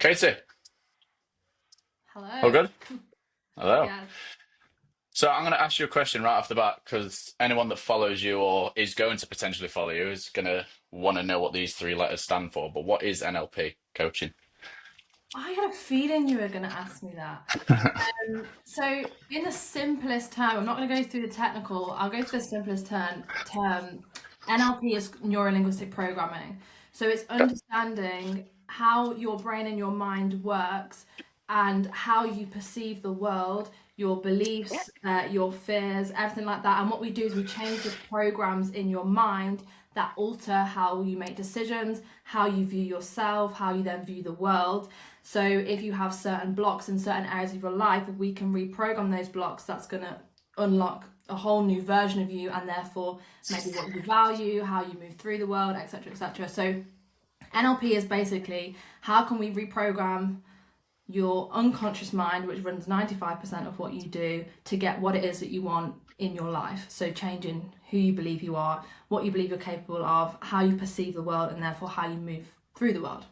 Katie, all Hello. good? Hello. Yes. So I'm going to ask you a question right off the bat because anyone that follows you or is going to potentially follow you is going to want to know what these three letters stand for. But what is NLP coaching? I had a feeling you were going to ask me that. So, in the simplest term, I'm not going to go through the technical, I'll go through the simplest term. NLP is neuro linguistic programming. So, it's Okay. understanding how your brain and your mind works and how you perceive the world, your beliefs, your fears, everything like that. And what we do is we change the programs in your mind that alter how you make decisions, how you view yourself, how you then view the world. So if you have certain blocks in certain areas of your life, if we can reprogram those blocks, that's going to unlock a whole new version of you, and therefore maybe what you value, how you move through the world, etc., etc. So NLP is basically how can we reprogram your unconscious mind, which runs 95% of what you do, to get what it is that you want in your life. So changing who you believe you are, what you believe you're capable of, how you perceive the world, and therefore how you move through the world.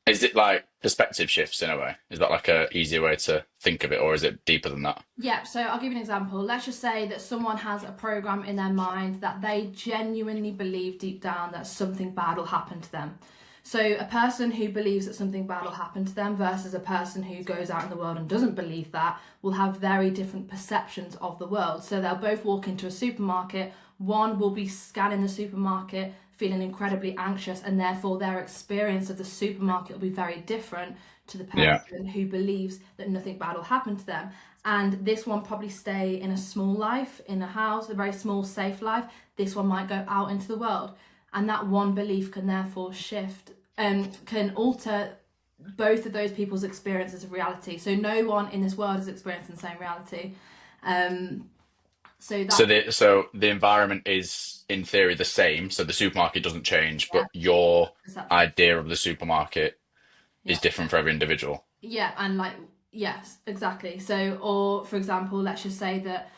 Is it like perspective shifts in a way? Is that like a easier way to think of it, or is it deeper than that? Yeah, so I'll give you an example. Let's just say that someone has a program in their mind that they genuinely believe deep down that something bad will happen to them. So a person who believes that something bad will happen to them versus a person who goes out in the world and doesn't believe that will have very different perceptions of the world. So they'll both walk into a supermarket. One will be scanning the supermarket, feeling incredibly anxious, and therefore their experience of the supermarket will be very different to the Yeah. person who believes that nothing bad will happen to them. And this one probably stay in a small life, in a house, a very small, safe life. This one might go out into the world. And that one belief can therefore shift and can alter both of those people's experiences of reality. So no one in this world is experiencing the same reality. Um, so So that, the environment is in theory the same. So the supermarket doesn't change, yeah, but your perception. idea of the supermarket is Yeah. different for every individual. Yeah, and like, yes, exactly. So, or for example, let's just say that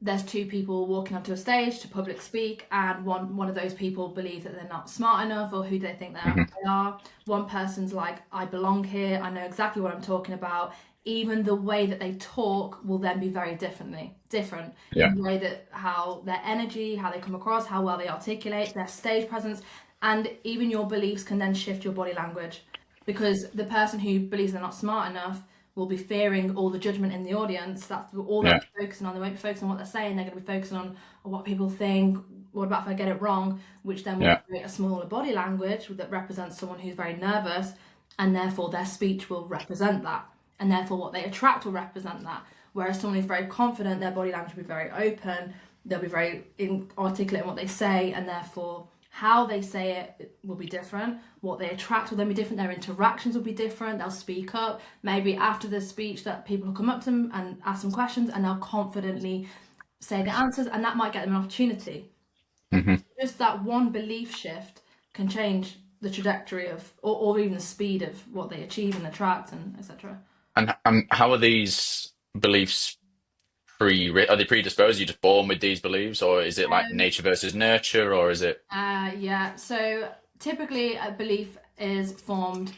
there's two people walking onto a stage to public speak, and one of those people believes that they're not smart enough or who they think Hmm. they are. One person's like, I belong here, I know exactly what I'm talking about. Even the way that they talk will then be very different Yeah. in the way that how their energy, how they come across, how well they articulate, their stage presence, and even your beliefs can then shift your body language, because the person who believes they're not smart enough will be fearing all the judgment in the audience. That's all they'll Yeah. be focusing on. They won't be focusing on what they're saying. They're going to be focusing on what people think. What about if I get it wrong? Which then will Yeah. create a smaller body language that represents someone who's very nervous, and therefore their speech will represent that. And therefore what they attract will represent that. Whereas someone who's very confident, their body language will be very open. They'll be very articulate in what they say, and therefore how they say it will be different. What they attract will then be different. Their interactions will be different. They'll speak up. Maybe after the speech, that people will come up to them and ask them questions, and they'll confidently say the answers, and that might get them an opportunity. Hmm. Just that one belief shift can change the trajectory of, or even the speed of what they achieve and attract, and etc. And how are these beliefs are they predisposed? Are you just born with these beliefs, or is it like nature versus nurture, or is it? Yeah. So typically, a belief is formed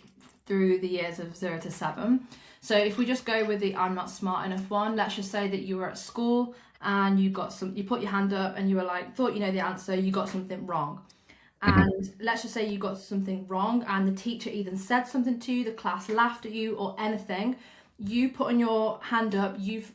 through the years of 0 to 7. So if we just go with the I'm not smart enough one, let's just say that you were at school and you put your hand up and you were like, thought you know the answer, you got something wrong. Mhm. And let's just say you got something wrong, and the teacher either said something to you, the class laughed at you, or anything. You put on your hand up, you've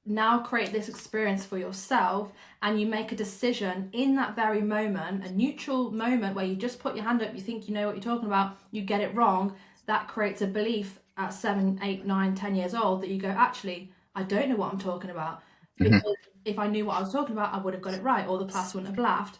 now create this experience for yourself, and you make a decision in that very moment, a neutral moment where you just put your hand up, you think you know what you're talking about, you get it wrong. That creates a belief at 7, 8, 9, 10 years old that you go, actually, I don't know what I'm talking about, Mhm. because if I knew what I was talking about, I would have got it right, or the class wouldn't have laughed.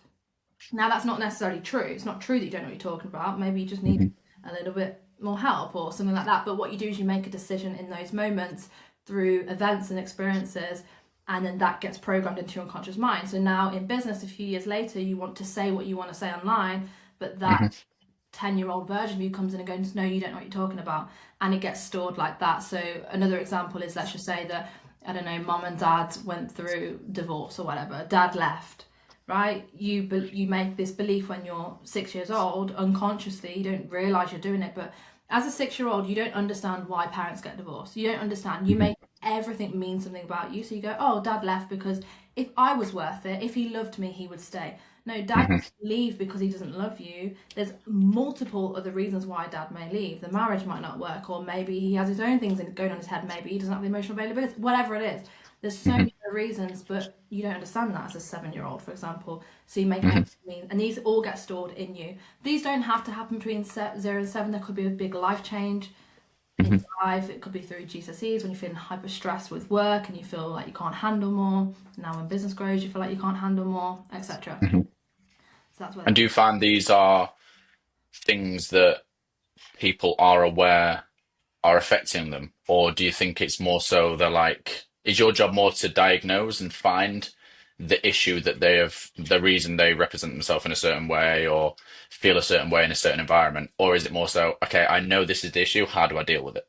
Now, that's not necessarily true. It's not true that you don't know what you're talking about. Maybe you just need Mhm. a little bit more help or something like that. But what you do is you make a decision in those moments through events and experiences, and then that gets programmed into your unconscious mind. So now in business, a few years later, you want to say what you want to say online, but that Mhm. 10-year-old version of you comes in and goes, no, you don't know what you're talking about. And it gets stored like that. So another example is, let's just say that, I don't know, mom and dad went through divorce or whatever. Dad left. right? You make this belief when you're 6 years old unconsciously. You don't realize you're doing it, but as a 6 year old, you don't understand why parents get divorced. You don't understand. You make everything mean something about you. So you go, oh, dad left because if I was worth it, if he loved me, he would stay. No, dad Hmm. doesn't leave because he doesn't love you. There's multiple other reasons why dad may leave. The marriage might not work, or maybe he has his own things going on in his head. Maybe he doesn't have the emotional availability. Whatever it is, there's so Hmm. many other reasons, but you don't understand that as a 7 year old, for example. So you make Hmm. everything mean, and these all get stored in you. These don't have to happen between 0 and 7. There could be a big life change in Hmm. your life. It could be through GCSEs when you're feeling hyper stressed with work and you feel like you can't handle more. Now when business grows, you feel like you can't handle more, etc. Hmm. So that's where And that. do you find these are things that people are aware are affecting them, or do you think it's more so they're like, is your job more to diagnose and find the issue that they have, the reason they represent themselves in a certain way or feel a certain way in a certain environment, or is it more so, okay, I know this is the issue, how do I deal with it?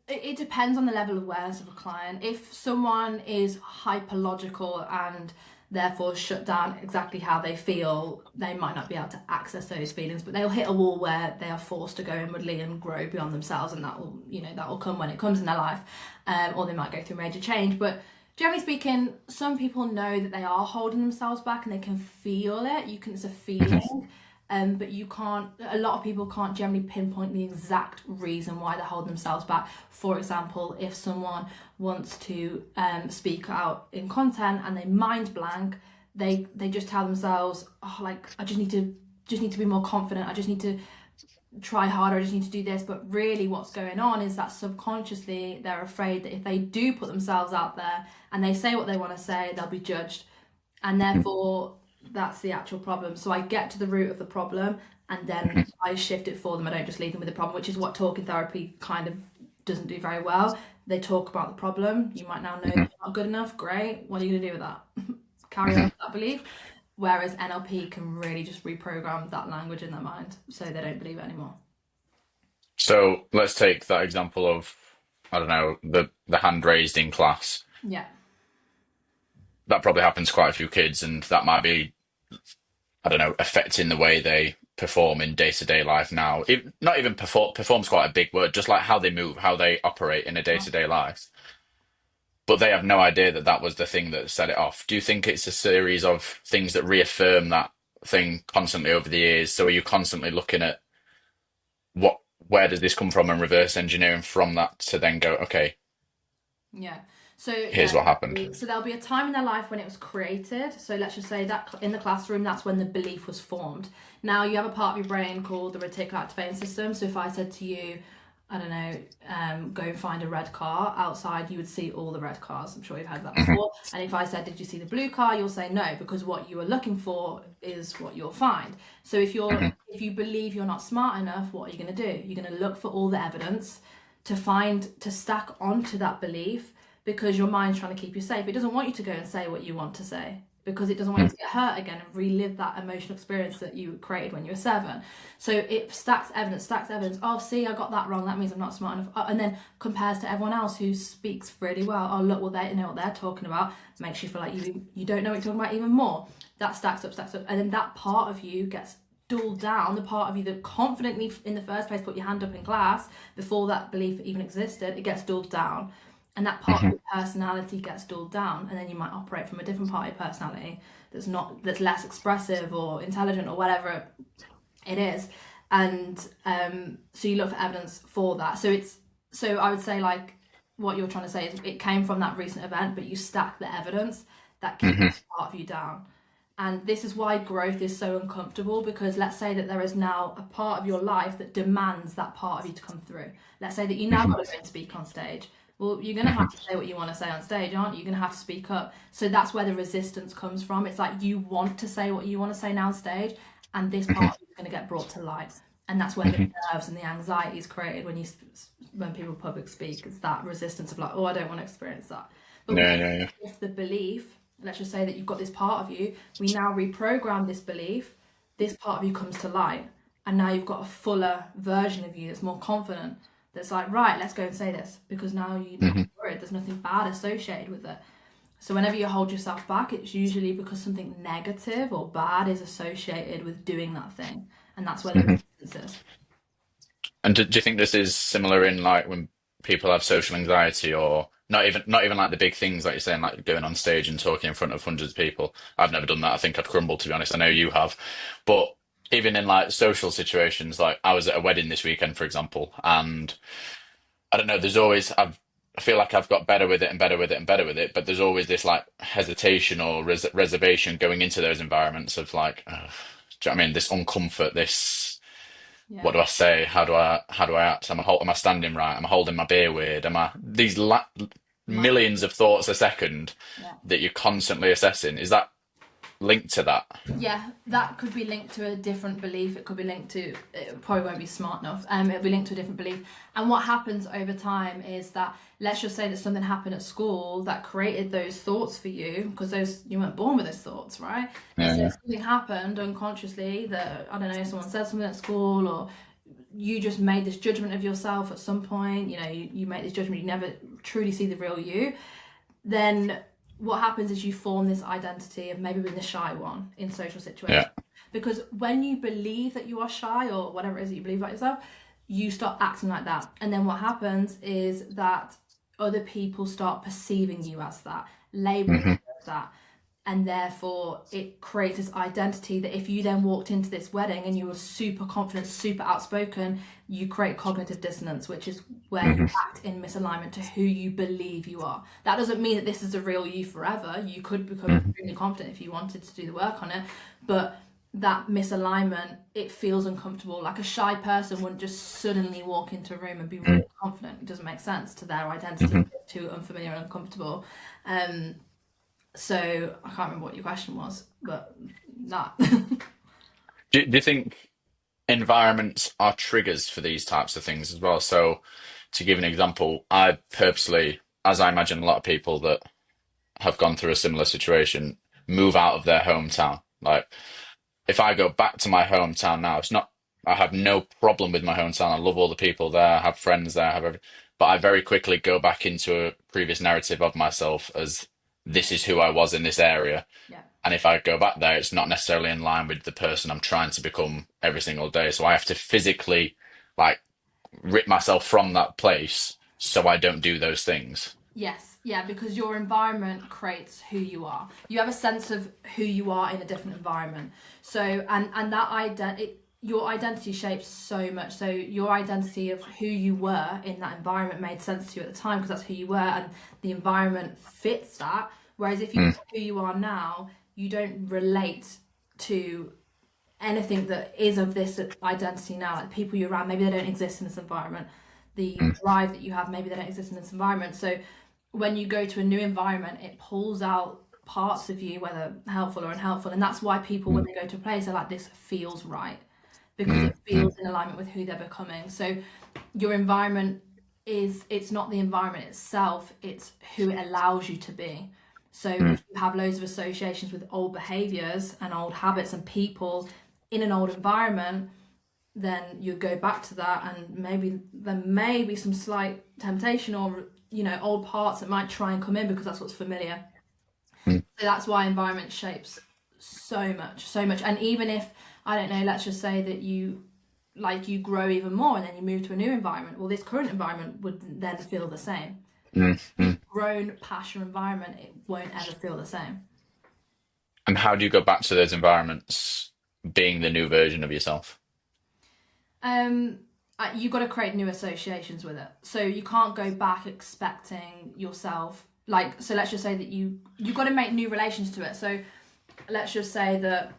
It depends on the level of awareness of a client. If someone is hyperlogical and therefore shut down exactly how they feel, they might not be able to access those feelings, but they'll hit a wall where they are forced to go inwardly and grow beyond themselves, and that will, that will come when it comes in their life, or they might go through major change. But generally speaking, some people know that they are holding themselves back and they can feel it. It's a feeling. But you can't, a lot of people can't generally pinpoint the exact reason why they're holding themselves back. For example, if someone wants to speak out in content and they mind blank, they just tell themselves, oh, like, I just need to be more confident. I just need to try harder. I just need to do this. But really what's going on is that subconsciously they're afraid that if they do put themselves out there and they say what they want to say, they'll be judged, and therefore that's the actual problem. So I get to the root of the problem and then I shift it for them. I don't just leave them with the problem, which is what talking therapy kind of doesn't do very well. They talk about the problem. You might now know that you're not good enough. Great. What are you going to do with that? Carry on with that belief. Whereas NLP can really just reprogram that language in their mind so they don't believe it anymore. So let's take that example of, I don't know, the hand raised in class. Yeah. That probably happens to quite a few kids, and that might be, I don't know, affecting the way they perform in day-to-day life now. Not even perform's quite a big word, just like how they move, how they operate in a day-to-day life. But they have no idea that that was the thing that set it off. Do you think it's a series of things that reaffirm that thing constantly over the years? So are you constantly looking at what, where does this come from, and reverse engineering from that to then go, okay, Yeah. So here's what happened. there'll be a time in their life when it was created. So let's just say that in the classroom, that's when the belief was formed. Now you have a part of your brain called the reticular activating system. So if I said to you, I don't know, go and find a red car outside, you would see all the red cars. I'm sure you've heard that Hmm. before. And if I said, did you see the blue car? You'll say no, because what you are looking for is what you'll find. So Hmm. if you believe you're not smart enough, what are you going to do? You're going to look for all the evidence to stack onto that belief, because your mind's trying to keep you safe. It doesn't want you to go and say what you want to say because it doesn't want you to get hurt again and relive that emotional experience that you created when you were 7. So it stacks evidence, stacks evidence. Oh, see, I got that wrong. That means I'm not smart enough. And then compares to everyone else who speaks really well. Oh, look, well, they know what they're talking about. Makes you feel like you don't know what you're talking about even more. That stacks up, stacks up. And then that part of you gets dulled down. The part of you that confidently in the first place put your hand up in class before that belief even existed, it gets dulled down, and that part of Hmm. your personality gets dulled down, and then you might operate from a different part of your personality that's less expressive or intelligent or whatever it is. And so you look for evidence for that. So I would say, like, what you're trying to say is it came from that recent event, but you stack the evidence that keeps Hmm. part of you down. And this is why growth is so uncomfortable, because let's say that there is now a part of your life that demands that part of you to come through. Let's say that you now got to go and speak on stage. Well, you're going to have to say what you want to say on stage, aren't you? You're going to have to speak up. So that's where the resistance comes from. It's like you want to say what you want to say now on stage, and this part of you is going to get brought to light. And that's where the Hmm. nerves and the anxiety is created when people public speak. It's that resistance of like, oh, I don't want to experience that. But Yeah, yeah, yeah. if the belief, let's just say that you've got this part of you, we now reprogram this belief, this part of you comes to light, and now you've got a fuller version of you that's more confident, that's like, right, let's go and say this, because now you're not Hmm. worried, there's nothing bad associated with it. So whenever you hold yourself back, it's usually because something negative or bad is associated with doing that thing. And that's where the Hmm. resistance is. And do you think this is similar in like when people have social anxiety, or not even like the big things like you're saying, like going on stage and talking in front of hundreds of people? I've never done that. I think I'd crumble, to be honest. I know you have, but even in like social situations, like I was at a wedding this weekend, for example, and I don't know. I feel like I've got better with it and better with it and better with it, but there's always this like hesitation or reservation going into those environments of like, do you know what I mean? This uncomfort, this what Yeah. do I say? How do I act? Am I standing right? Am I holding my beer weird? Am I these My, millions of thoughts a second yeah. that you're constantly assessing? Is that linked to that? Yeah, that could be linked to a different belief. It could be linked to, it probably won't be smart enough. It'll be linked to a different belief. And what happens over time is that, let's just say that something happened at school that created those thoughts for you, because those, you weren't born with those thoughts, right? Let's Yeah, say yeah. something happened unconsciously that, I don't know, someone said something at school, or you just made this judgment of yourself at some point, you make this judgment, you never truly see the real you. Then what happens is you form this identity of maybe being the shy one in social situations. Yeah. Because when you believe that you are shy or whatever it is that you believe about yourself, you start acting like that. And then what happens is that other people start perceiving you as that, labeling Hmm. you as that. And therefore, it creates this identity that if you then walked into this wedding and you were super confident, super outspoken, you create cognitive dissonance, which is where you Hmm. act in misalignment to who you believe you are. That doesn't mean that this is the real you forever. You could become Hmm. extremely confident if you wanted to do the work on it, but that misalignment, it feels uncomfortable. Like a shy person wouldn't just suddenly walk into a room and be really confident. It doesn't make sense to their identity. Hmm. It's too unfamiliar and uncomfortable. Um, so I can't remember what your question was, but that. Do you think environments are triggers for these types of things as well? So, to give an example, I purposely, as I imagine a lot of people that have gone through a similar situation, move out of their hometown. Like, if I go back to my hometown now, it's not, I have no problem with my hometown. I love all the people there, I have friends there, I have every, but I very quickly go back into a previous narrative of myself as this is who I was in this area. Yeah. And if I go back there, it's not necessarily in line with the person I'm trying to become every single day. So I have to physically like rip myself from that place so I don't do those things. Yes, yeah, because your environment creates who you are. You have a sense of who you are in a different environment. So, and that your identity shapes so much. So your identity of who you were in that environment made sense to you at the time because that's who you were, and the environment fits that. Whereas if you Mm, look at who you are now, you don't relate to anything that is of this identity now. Like the people you're around, maybe they don't exist in this environment. The mm, drive that you have, maybe they don't exist in this environment. So when you go to a new environment, it pulls out parts of you, whether helpful or unhelpful. And that's why people, when mm, they go to a place, are like, this feels right because mm, it mm, feels in alignment with who they're becoming. So your environment it's not the environment itself, it's who it allows you to be. So mm, if you have loads of associations with old behaviors and old habits and people in an old environment, then you go back to that, and maybe there may be some slight temptation or old parts that might try and come in because that's what's familiar. mm, So that's why environment shapes so much. And even if, I don't know, let's just say that you grow even more and then you move to a new environment, well, this current environment would then feel the same. mm, You've mm. grown past your environment, it won't ever feel the same. And how do you go back to those environments being the new version of yourself? um you've got to create new associations with it, so you can't go back expecting yourself, like, so let's just say that you've got to make new relations to it. So let's just say that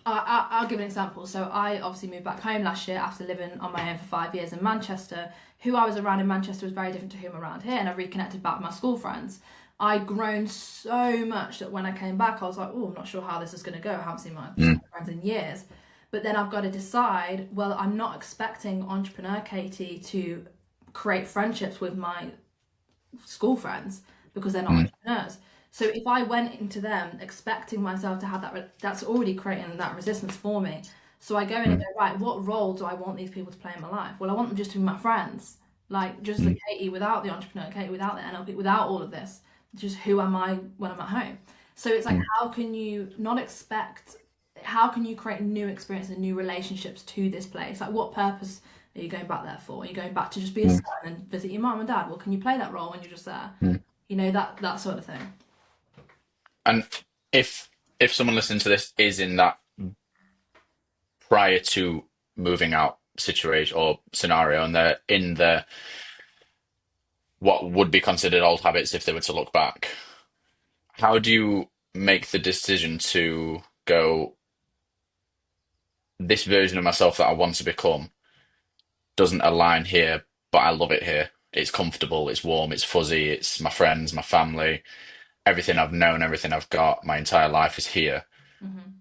I'll give an example. So I obviously moved back home last year after living on my own for 5 years in Manchester. Who I was around in Manchester was very different to who I'm around here, and I reconnected back with my school friends. I'd grown so much that when I came back, I was like, oh, I'm not sure how this is going to go. I haven't seen my Mm, school friends in years. But then I've got to decide, well, I'm not expecting entrepreneur Katie to create friendships with my school friends because they're not mm, entrepreneurs. So if I went into them expecting myself to have that, that's already creating that resistance for me. So I go in and mm, go, right, what role do I want these people to play in my life? Well, I want them just to be my friends, like just the mm, Katie without the entrepreneur, Katie without the NLP, without all of this. just who am I when I'm at home? So it's like, Mm, how can you not expect, how can you create new experiences and new relationships to this place? Like, what purpose are you going back there for? Are you going back to just be a mm, son and visit your mom and dad? Well, can you play that role when you're just there? mm. That sort of thing. And if someone listening to this is in that prior to moving out situation or scenario, and they're in the what would be considered old habits if they were to look back, how do you make the decision to go, this version of myself that I want to become doesn't align here, but I love it here. It's comfortable, it's warm, it's fuzzy, it's my friends, my family, everything I've known, everything I've got, my entire life is here. Hmm.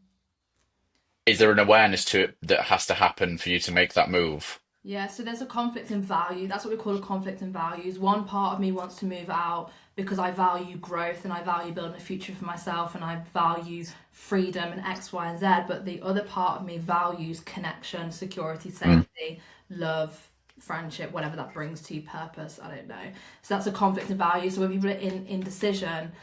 Is there an awareness to it that has to happen for you to make that move? Yeah, so there's a conflict in value. That's what we call a conflict in values. One part of me wants to move out because I value growth and I value building a future for myself and I value freedom and X, Y, and Z. But the other part of me values connection, security, Mm, safety, love, friendship, whatever that brings to you, purpose. I don't know. So that's a conflict in values. So when people are in indecision,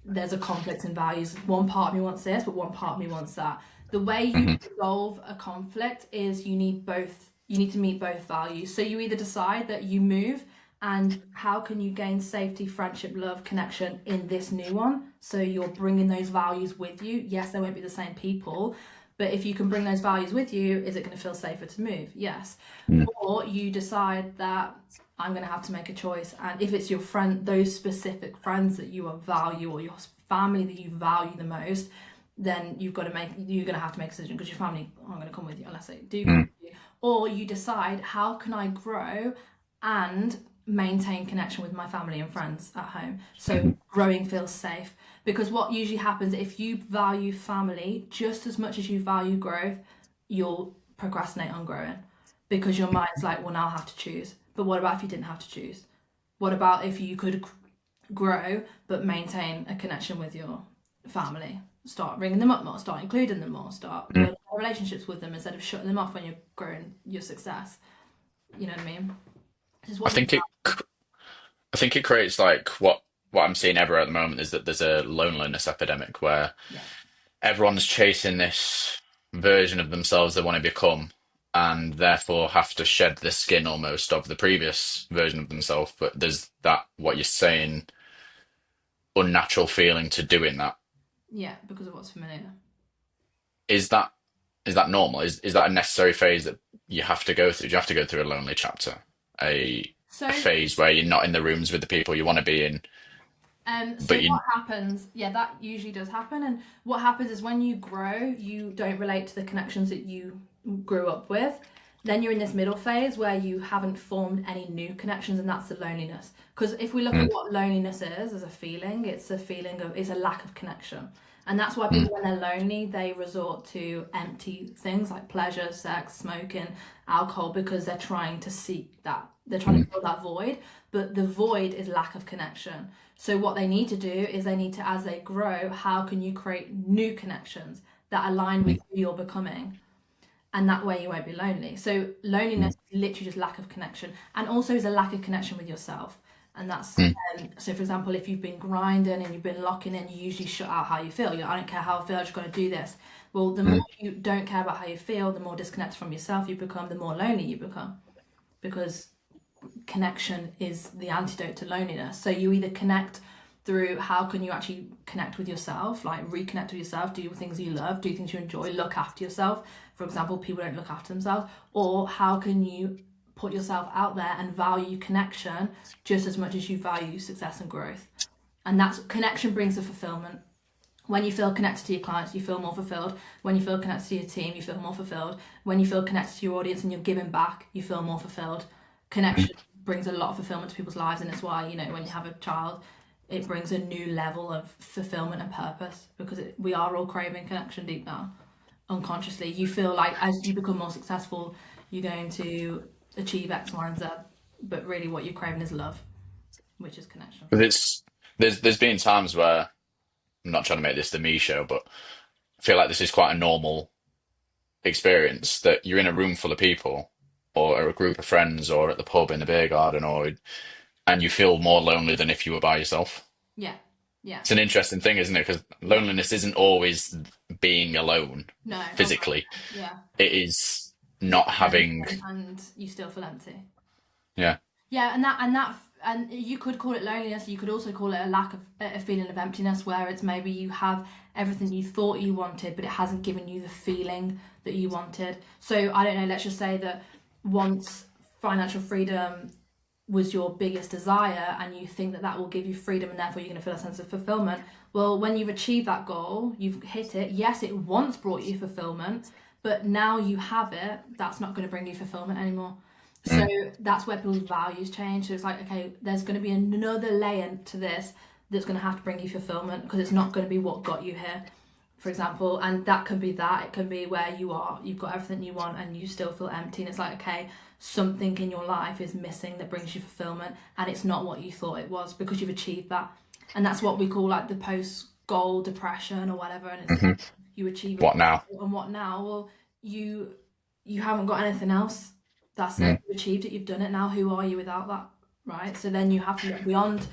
there's a conflict in values. One part of me wants this, but one part of me wants that. The way you mhm, resolve a conflict is you need both. You need to meet both values. So you either decide that you move, and how can you gain safety, friendship, love, connection in this new one? So you're bringing those values with you. Yes, they won't be the same people, but if you can bring those values with you, is it going to feel safer to move? Yes. mm, Or you decide that I'm going to have to make a choice. And if it's your friend, those specific friends that you value, or your family that you value the most, then you're going to have to make a decision because your family aren't going to come with you unless they do come mm, with you. Or you decide, how can I grow and maintain connection with my family and friends at home? So mhm, growing feels safe. Because what usually happens, if you value family just as much as you value growth, you'll procrastinate on growing because your mind's like, well, now I have to choose. But what about if you didn't have to choose? What about if you could grow but maintain a connection with your family? Start ringing them up more, start including them more, start mm. building more relationships with them instead of shutting them off when you're growing your success. You know what I mean? This is I what you think it I think it creates like what I'm seeing everywhere at the moment is that there's a loneliness epidemic where yeah. everyone's chasing this version of themselves they want to become, and therefore have to shed the skin almost of the previous version of themselves. But there's that, what you're saying, unnatural feeling to doing that. Yeah, because of what's familiar. Is that is that normal? Is that a necessary phase that you have to go through? Do you have to go through a lonely chapter? A So phase where you're not in the rooms with the people you want to be in, So but what you happens? Yeah, that usually does happen. And what happens is when you grow, you don't relate to the connections that you grew up with. Then you're in this middle phase where you haven't formed any new connections, and that's the loneliness. Because if we look at mm, what loneliness is as a feeling, it's a lack of connection. And that's why mm, people, when they're lonely, they resort to empty things like pleasure, sex, smoking, alcohol, because they're trying to seek that. They're trying to mm, fill that void, but the void is lack of connection. So what they need to do is they need to, as they grow, how can you create new connections that align with mm, who you're becoming? And that way you won't be lonely. So loneliness mm, is literally just lack of connection, and also is a lack of connection with yourself. And that's mm, so. For example, if you've been grinding and you've been locking in, you usually shut out how you feel. I don't care how I feel. I'm just going to do this. Well, the more mm, you don't care about how you feel, the more disconnected from yourself you become, the more lonely you become, because connection is the antidote to loneliness. So you either connect through how can you actually connect with yourself, like reconnect with yourself, do things you love, do things you enjoy, look after yourself. For example, people don't look after themselves. Or how can you put yourself out there and value connection just as much as you value success and growth? And that's connection brings the fulfillment. When you feel connected to your clients, you feel more fulfilled. When you feel connected to your team, you feel more fulfilled. When you feel connected to your audience and you're giving back, you feel more fulfilled. mm. Connection brings a lot of fulfillment to people's lives, and it's why, when you have a child, it brings a new level of fulfillment and purpose, because we are all craving connection deep down. Unconsciously, you feel like as you become more successful, you're going to achieve X, Y, and Z, but really what you're craving is love, which is connection. But it's there's been times where, I'm not trying to make this the me show, but I feel like this is quite a normal experience that you're in a room full of people or a group of friends or at the pub in the beer garden, or and you feel more lonely than if you were by yourself. Yeah. Yeah. It's an interesting thing, isn't it? Because loneliness isn't always being alone No. Oh, physically. yeah. It is Being not alone having, and you still feel empty. yeah. Yeah, and you could call it loneliness. You could also call it a lack of a feeling of emptiness, where it's maybe you have everything you thought you wanted, but it hasn't given you the feeling that you wanted. So I don't know. Let's just say that once financial freedom was your biggest desire, and you think that that will give you freedom, and therefore you're going to feel a sense of fulfillment. Well, when you've achieved that goal, you've hit it. Yes, it once brought you fulfillment, but now you have it. That's not going to bring you fulfillment anymore. So Mm, that's where people's values change. So it's like, okay, there's going to be another layer to this that's going to have to bring you fulfillment, because it's not going to be what got you here, for example. And that can be that. It can be where you are, you've got everything you want and you still feel empty. And it's like, okay, something in your life is missing that brings you fulfillment, and it's not what you thought it was because you've achieved that. And that's what we call like the post goal depression or whatever. And it's like, hmm you achieve a What goal, now? and what now? Well, you you haven't got anything else. That's it. Mm, You've achieved it. You've done it. Now, who are you without that? Right. So then you have to look beyond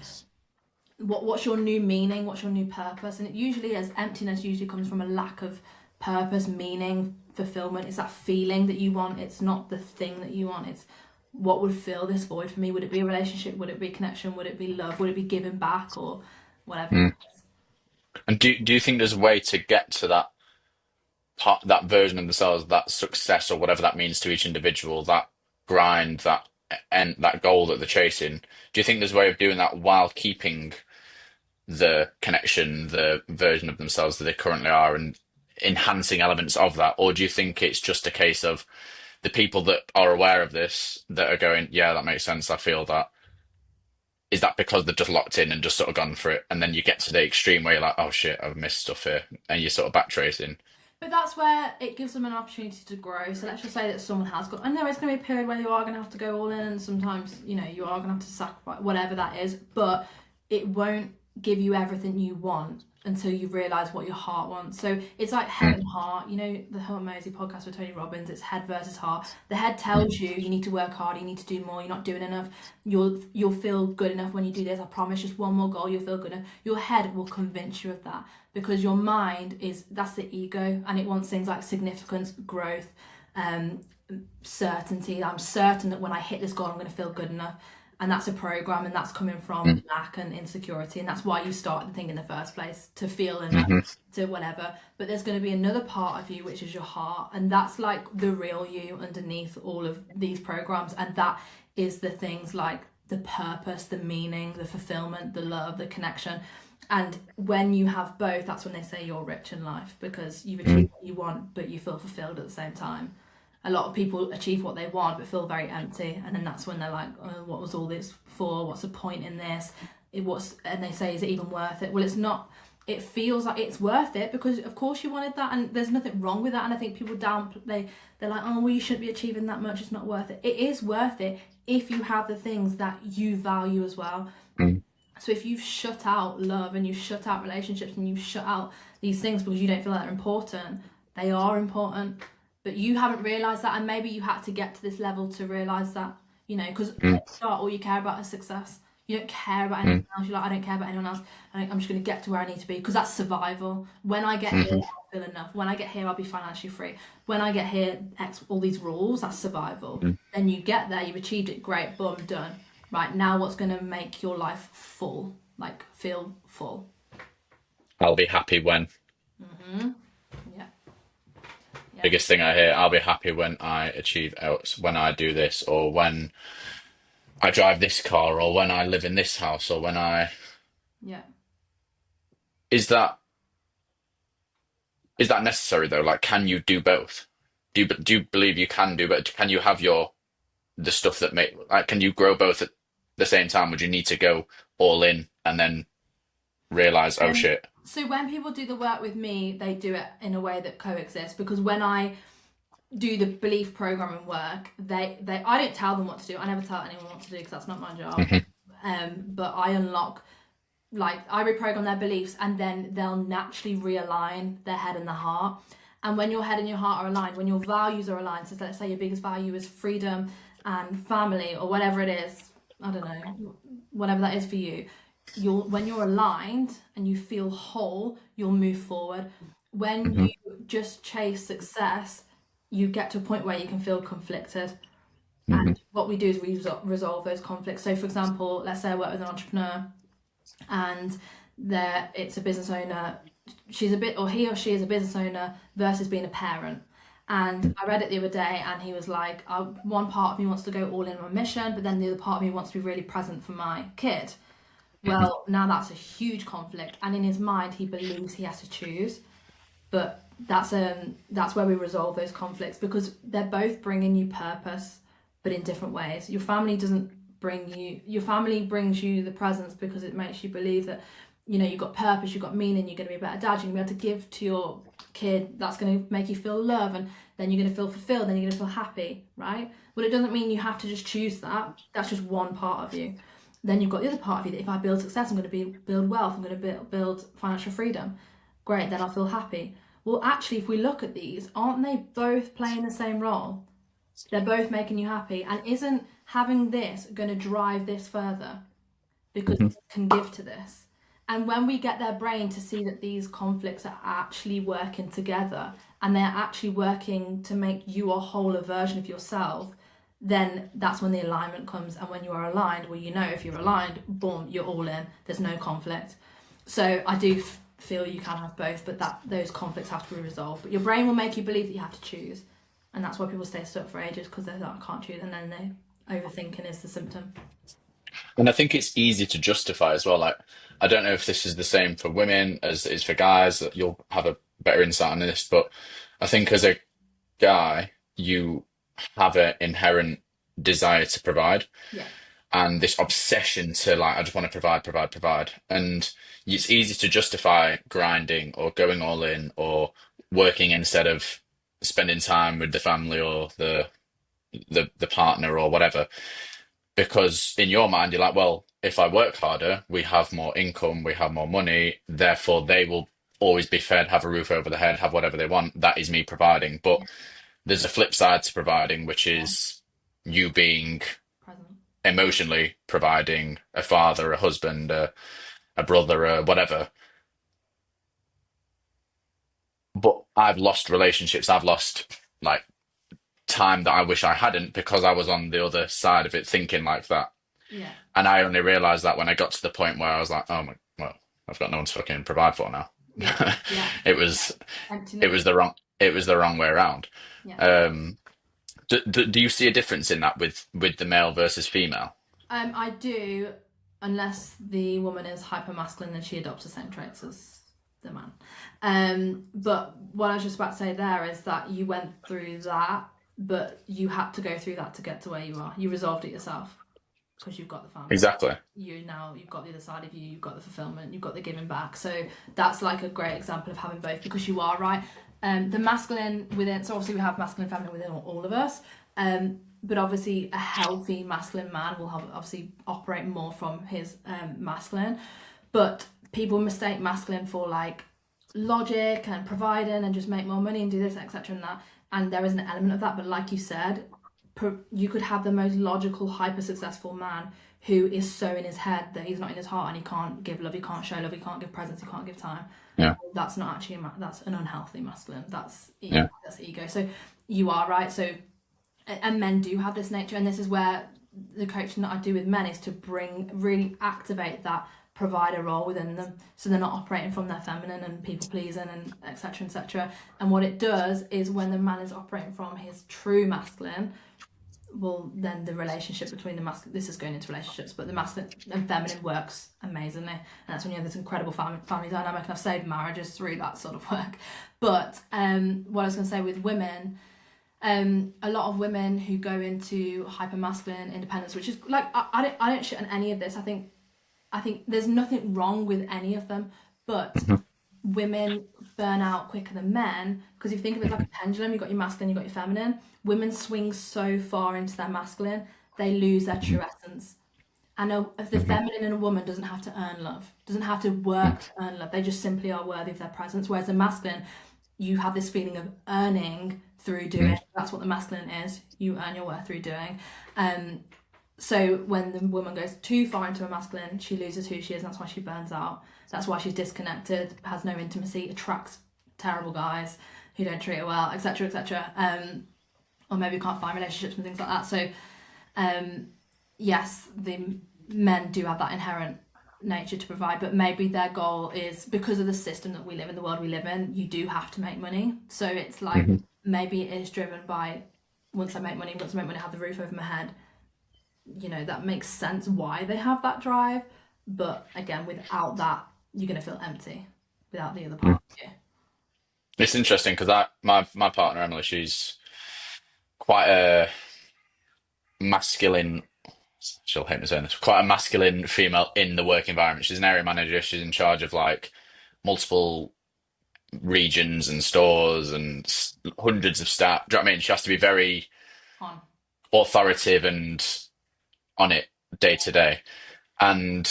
what's your new meaning, what's your new purpose, and it usually is emptiness. Usually comes from a lack of purpose, meaning, fulfillment. It's that feeling that you want. It's not the thing that you want. It's what would fill this void for me. Would it be a relationship? Would it be connection? Would it be love? Would it be giving back or whatever? mm. And do you think there's a way to get to that part, that version of themselves, that success or whatever that means to each individual, that grind, that and that goal that they're chasing? Do you think there's a way of doing that while keeping the connection, the version of themselves that they currently are, and enhancing elements of that? Or do you think it's just a case of the people that are aware of this that are going, yeah, that makes sense, I feel that? Is that because they've just locked in and just sort of gone for it, and then you get to the extreme where you're like, oh shit, I've missed stuff here, and you're sort of backtracing? But that's where it gives them an opportunity to grow. So let's just say that someone has got, I know it's going to be a period where you are going to have to go all in, and sometimes, you are going to have to sacrifice whatever that is, but it won't give you everything you want until you realize what your heart wants. So it's like head Mm, and heart. The Hurt Mosey podcast with Tony Robbins, it's head versus heart. The head tells you need to work hard, you need to do more, you're not doing enough. You'll feel good enough when you do this. I promise, just one more goal, you'll feel good enough. Your head will convince you of that, because your mind that's the ego, and it wants things like significance, growth, um, certainty. I'm certain that when I hit this goal, I'm going to feel good enough. And that's a program, and that's coming from mm, lack and insecurity. And that's why you start the thing in the first place, to feel enough, hmm to whatever. But there's going to be another part of you, which is your heart. And that's like the real you underneath all of these programs. And that is the things like the purpose, the meaning, the fulfillment, the love, the connection. And when you have both, that's when they say you're rich in life, because you've mm, achieved what you want, but you feel fulfilled at the same time. A lot of people achieve what they want but feel very empty, and then that's when they're like, oh, what was all this for? What's the point in this? And they say, is it even worth it? Well, it's not. It feels like it's worth it, because of course you wanted that, and there's nothing wrong with that. And I think people they're like, oh well, you shouldn't be achieving that much, it's not worth it. It is worth it if you have the things that you value as well. mm, So if you've shut out love, and you've shut out relationships, and you've shut out these things because you don't feel that they're important, they are important. But you haven't realised that, and maybe you had to get to this level to realise that, because at mm, the start, all you care about is success. You don't care about anything mm, else. You're like, I don't care about anyone else. I'm just going to get to where I need to be, because that's survival. When I get here, hmm I'll feel enough. When I get here, I'll be financially free. When I get here, all these rules, that's survival. mm. Then you get there, you've achieved it, great, boom, done. Right, now what's going to make your life full, like feel full? I'll be happy when. Yeah, yeah, Biggest thing I hear, I'll be happy when I achieve else, when I do this, or when I drive this car, or when I live in this house, or when I. yeah. Is that necessary though? Like, can you do both? Do you believe you can do both? Can you have the stuff that make, like, can you grow both at the same time? Would you need to go all in and then realize, oh Um, shit? so when people do the work with me, they do it in a way that coexists, because when I do the belief programming work, they I don't tell them what to do. I never tell anyone what to do, because that's not my job. Hmm But I unlock, like, I reprogram their beliefs, and then they'll naturally realign their head and their heart. And when your head and your heart are aligned, when your values are aligned, so let's say your biggest value is freedom and family, or whatever it is, I don't know, whatever that is for you, when you're aligned and you feel whole, you'll move forward. When Hmm. you just chase success, you get to a point where you can feel conflicted. Hmm. And what we do is we resolve those conflicts. So, for example, let's say I work with an entrepreneur and it's a business owner. He or she is a business owner versus being a parent. And I read it the other day, and he was like, one part of me wants to go all in on my mission, but then the other part of me wants to be really present for my kid. Hmm. Well, now that's a huge conflict, and in his mind, he believes he has to choose. But that's where we resolve those conflicts, because they're both bringing you purpose, but in different ways. Your family brings you the presence because it makes you believe that you've got purpose, you've got meaning, you're going to be a better dad, you're going to be able to give to your kid. That's going to make you feel love, and then you're going to feel fulfilled, then you're going to feel happy, right? Well, it doesn't mean you have to just choose that. That's just one part of you. Then you've got the other part of you that if I build success, I'm going to build wealth, I'm going to build financial freedom. Great, then I'll feel happy. Well, actually, if we look at these, aren't they both playing the same role? They're both making you happy. And isn't having this going to drive this further? Because Hmm. it can give to this. And when we get their brain to see that these conflicts are actually working together and they're actually working to make you a wholer version of yourself, then that's when the alignment comes. And when you are aligned, well, if you're aligned, boom, you're all in. There's no conflict. So I do feel you can have both, but those conflicts have to be resolved. But your brain will make you believe that you have to choose, and that's why people stay stuck for ages, because they're like, I can't choose, and then they overthinking is the symptom. And I think it's easy to justify as well. Like, I don't know if this is the same for women as it is for guys, that you'll have a better insight on this, but I think as a guy, you have an inherent desire to provide Yeah, and this obsession to like, I just want to provide, provide, provide. And it's easy to justify grinding or going all in or working instead of spending time with the family or the partner or whatever. Because in your mind, you're like, well, if I work harder, we have more income, we have more money, therefore they will always be fed, have a roof over their head, have whatever they want. That is me providing. But yeah, there's a flip side to providing, which yeah. is you being Present. emotionally providing a father, a husband, a brother, whatever. But I've lost relationships. I've lost like time that I wish I hadn't because I was on the other side of it thinking like that. Yeah, And I only realized that when I got to the point where I was like, oh my, well, I've got no one to fucking provide for now. yeah, yeah, It yeah. was, it Emptiness. was the wrong way around. Yeah. Um, do you see a difference in that with the male versus female? I do, unless the woman is hyper masculine and she adopts the same traits as the man. But what I was just about to say there is that you went through that, but you had to go through that to get to where you are. You resolved it yourself because you've got the family. Exactly. You've got the other side of you, you've got the fulfillment, you've got the giving back. So that's like a great example of having both, because you are right. The masculine within, so obviously we have masculine and feminine within all of us. But obviously a healthy masculine man will obviously operate more from his masculine. But people mistake masculine for like logic and providing and just make more money and do this, etc. and that. And there is an element of that, but like you said, you could have the most logical, hyper successful man who is so in his head that he's not in his heart, and he can't give love, he can't show love, he can't give presence, he can't give time. Yeah. That's not actually that's an unhealthy masculine. Yeah. That's ego. So you are right. So and men do have this nature, and this is where the coaching that I do with men is to really activate that provider role within them, so they're not operating from their feminine and people pleasing and etc etc. And what it does is when the man is operating from his true masculine, well, then the relationship between the masculine, this is going into relationships, but the masculine and feminine works amazingly, and that's when you have this incredible family dynamic, and I've saved marriages through that sort of work. But what I was going to say with women, a lot of women who go into hyper masculine independence, which is like I don't shit on any of this. I think there's nothing wrong with any of them, but Hmm. women burn out quicker than men, because if you think of it like a pendulum, you've got your masculine, you've got your feminine. Women swing so far into their masculine, they lose their true essence. And if the Hmm. feminine in a woman doesn't have to earn love, doesn't have to work to earn love, they just simply are worthy of their presence. Whereas the masculine, you have this feeling of earning through Hmm. doing. That's what the masculine is. You earn your worth through doing. Um, So when the woman goes too far into a masculine, she loses who she is, and that's why she burns out. That's why she's disconnected, has no intimacy, attracts terrible guys who don't treat her well, etc., etc. Or maybe can't find relationships and things like that. So, yes, the men do have that inherent nature to provide, but maybe their goal is, because of the system that we live in, the world we live in, you do have to make money. So it's like, maybe it is driven by, once I make money, I have the roof over my head. That makes sense why they have that drive. But again, without that, you're going to feel empty without the other part of you. It's interesting because my partner Emily, she's quite a masculine. She'll hate me saying this. Quite a masculine female in the work environment. She's an area manager. She's in charge of like multiple regions and stores and hundreds of staff. Do you know what I mean? She has to be very On. authoritative and on it day to day. And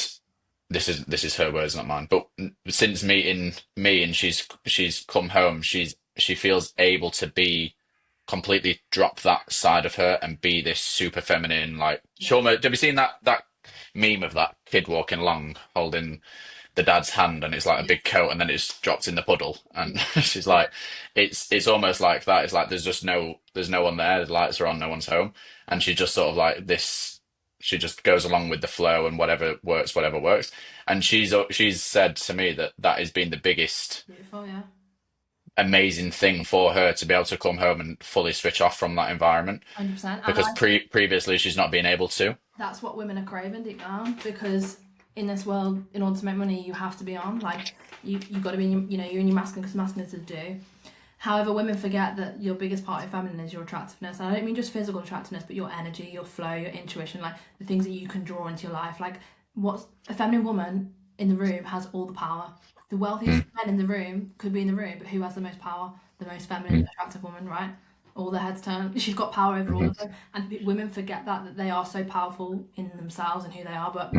this is her words, not mine. But since meeting me and she's come home, she feels able to be completely drop that side of her and be this super feminine, like Yeah. Shawma. Have you seen that meme of that kid walking along holding the dad's hand and it's like a big coat and then it's dropped in the puddle and she's like it's almost like that. It's like there's no one there, the lights are on, no one's home, and she just sort of like this, she just goes along with the flow and whatever works. And she's said to me that that has been the biggest Beautiful, yeah. amazing thing for her to be able to come home and fully switch off from that environment 100%. And because previously she's not been able to. that's what women are craving deep down, because in this world, in order to make money, you have to be on. Like, you've got to be in you're in your masculine, because masculine is to do. However, women forget that your biggest part of feminine is your attractiveness. And I don't mean just physical attractiveness, but your energy, your flow, your intuition, like the things that you can draw into your life. Like, what's a feminine woman in the room has all the power. The wealthiest men in the room could be in the room, but who has the most power? The most feminine, attractive woman, right? All their heads turn. She's got power over all of them. And women forget that they are so powerful in themselves and who they are. But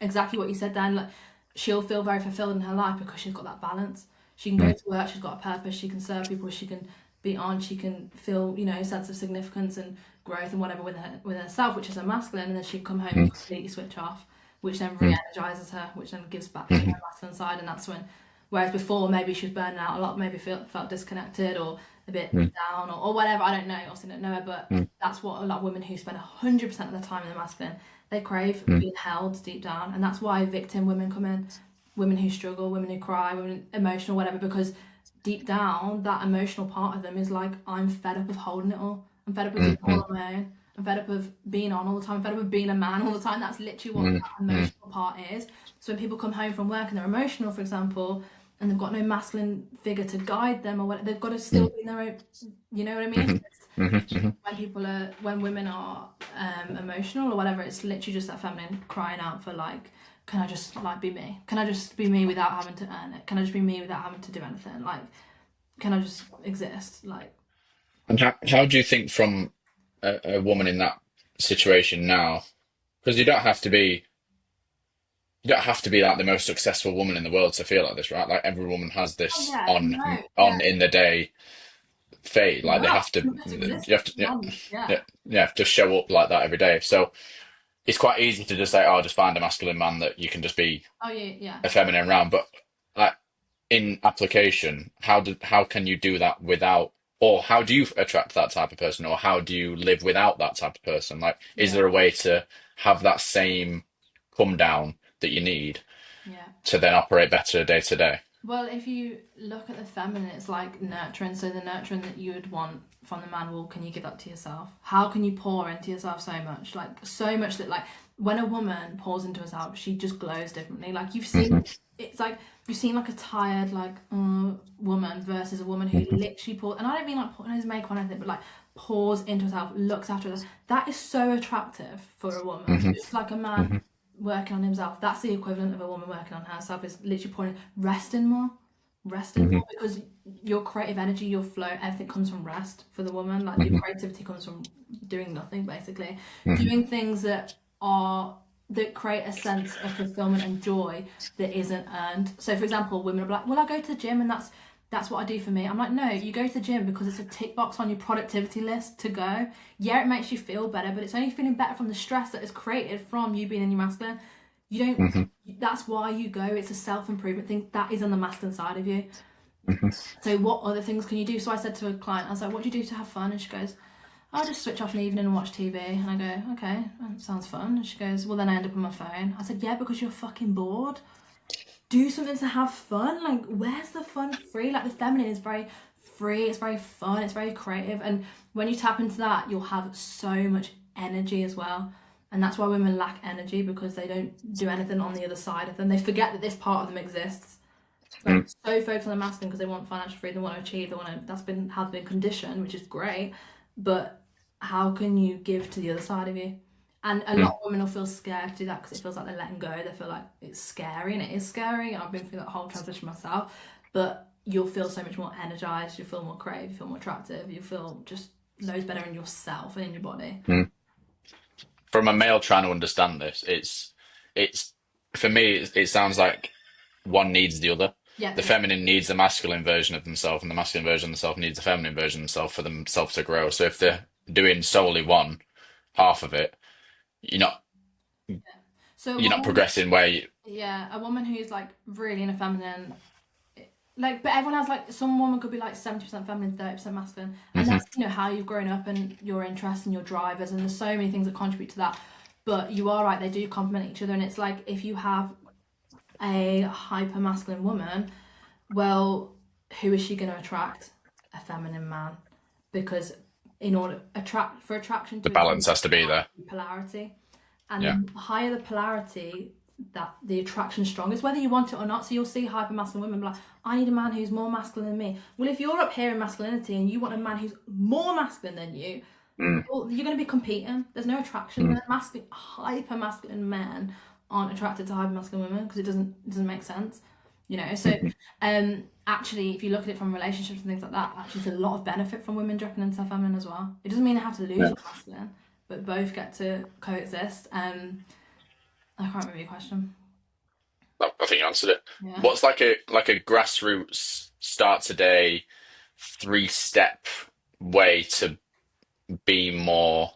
exactly what you said, Dan, like, she'll feel very fulfilled in her life because she's got that balance. She can go to work, she's got a purpose, she can serve people, she can be on, she can feel, a sense of significance and growth and whatever with herself, which is her masculine, and then she can come home and completely switch off, which then re-energizes her, which then gives back to her masculine side. And that's when, whereas before maybe she was burning out a lot, maybe felt disconnected or a bit down or whatever, I don't know, obviously don't know her, but that's what a lot of women who spend 100% of their time in the masculine, they crave being held deep down. And that's why victim women come in, women who struggle, women who cry, women emotional, whatever, because deep down that emotional part of them is like, I'm fed up of holding it all. I'm fed up of doing it all on my own. I'm fed up of being on all the time. I'm fed up of being a man all the time. That's literally what that emotional part is. So when people come home from work and they're emotional, for example, and they've got no masculine figure to guide them or whatever, they've got to still be in their own, you know what I mean? When women are emotional or whatever, it's literally just that feminine crying out for like, can I just like be me? Can I just be me without having to earn it? Can I just be me without having to do anything? Like, can I just exist? Like, And how do you think from a woman in that situation now? Because you don't have to be like the most successful woman in the world to feel like this, right? Like every woman has oh this yeah, on no, yeah, on in the day fade. Like they no, have to, to exist, you have to, yeah, yeah, yeah, yeah, to show up like that every day. So it's quite easy to just say, "Oh, just find a masculine man that you can just be oh yeah, yeah. a feminine around." But like in application, how can you do that without, or how do you attract that type of person, or how do you live without that type of person? Like, is Yeah, there a way to have that same come down that you need yeah. to then operate better day to day? Well, if you look at the feminine, it's like nurturing. So the nurturing that you would want from the man, well, can you give that to yourself? How can you pour into yourself so much? Like, so much that, like, when a woman pours into herself, she just glows differently. Like, it's like, you've seen, like, a tired, like, woman versus a woman who literally pours, and I don't mean, like, putting his makeup on anything, but, like, pours into herself, looks after herself. That is so attractive for a woman. It's like a man working on himself. That's the equivalent of a woman working on herself, is literally pouring, resting more, because your creative energy, your flow, everything comes from rest for the woman. Like, your creativity comes from doing nothing, basically, doing things that create a sense of fulfillment and joy that isn't earned. So for example, women are like, well, I go to the gym and That's what I do for me. I'm like, no, you go to the gym because it's a tick box on your productivity list to go. Yeah, it makes you feel better, but it's only feeling better from the stress that is created from you being in your masculine. You don't, Hmm. that's why you go. It's a self-improvement thing that is on the masculine side of you. Hmm. So what other things can you do? So I said to a client, I was like, what do you do to have fun? And she goes, I'll just switch off in the evening and watch TV. And I go, okay, that sounds fun. And she goes, well, then I end up on my phone. I said, yeah, because you're fucking bored. Do something to have fun. Like, where's the fun free? Like, the feminine is very free, it's very fun, it's very creative. And when you tap into that, you'll have so much energy as well. And that's why women lack energy, because they don't do anything on the other side of them. They forget that this part of them exists. Like, so focused on the masculine because they want financial freedom, they want to achieve, they want to, that's been how they've been conditioned, which is great. But how can you give to the other side of you? And a lot of women will feel scared to do that because it feels like they're letting go. They feel like it's scary, and it is scary. And I've been through that whole transition myself. But you'll feel so much more energized. You feel more creative. You feel more attractive. You feel just loads better in yourself and in your body. Mm. From a male trying to understand this, it's for me, it sounds like one needs the other. Yeah, The feminine needs the masculine version of themselves, and the masculine version of themselves needs the feminine version of themselves for themselves to grow. So if they're doing solely one half of it, you're not so a you're not woman, progressing where you, a woman who's like really in a feminine, like, but everyone has, like, some woman could be like 70% feminine, 30% masculine, and Mhm. that's, how you've grown up and your interests and your drivers, and there's so many things that contribute to that. But you are right, they do complement each other, and it's like if you have a hyper masculine woman, well, who is she going to attract? A feminine man, because in order attract for attraction the to exist, balance has to there be has there. to be polarity, and Yeah. the higher the polarity, that the attraction strongest, whether you want it or not. So you'll see hyper masculine women be like, I need a man who's more masculine than me. Well, if you're up here in masculinity and you want a man who's more masculine than you, Mm. well, you're going to be competing. There's no attraction Mm. there. Hyper masculine men aren't attracted to hyper masculine women because it doesn't make sense. So Mhm. actually, if you look at it from relationships and things like that, actually there's a lot of benefit from women dropping into feminine as well. It doesn't mean they have to lose Yeah. their masculine, but both get to coexist. I can't remember your question. I think you answered it. Yeah. What's like a grassroots start today 3-step way to be more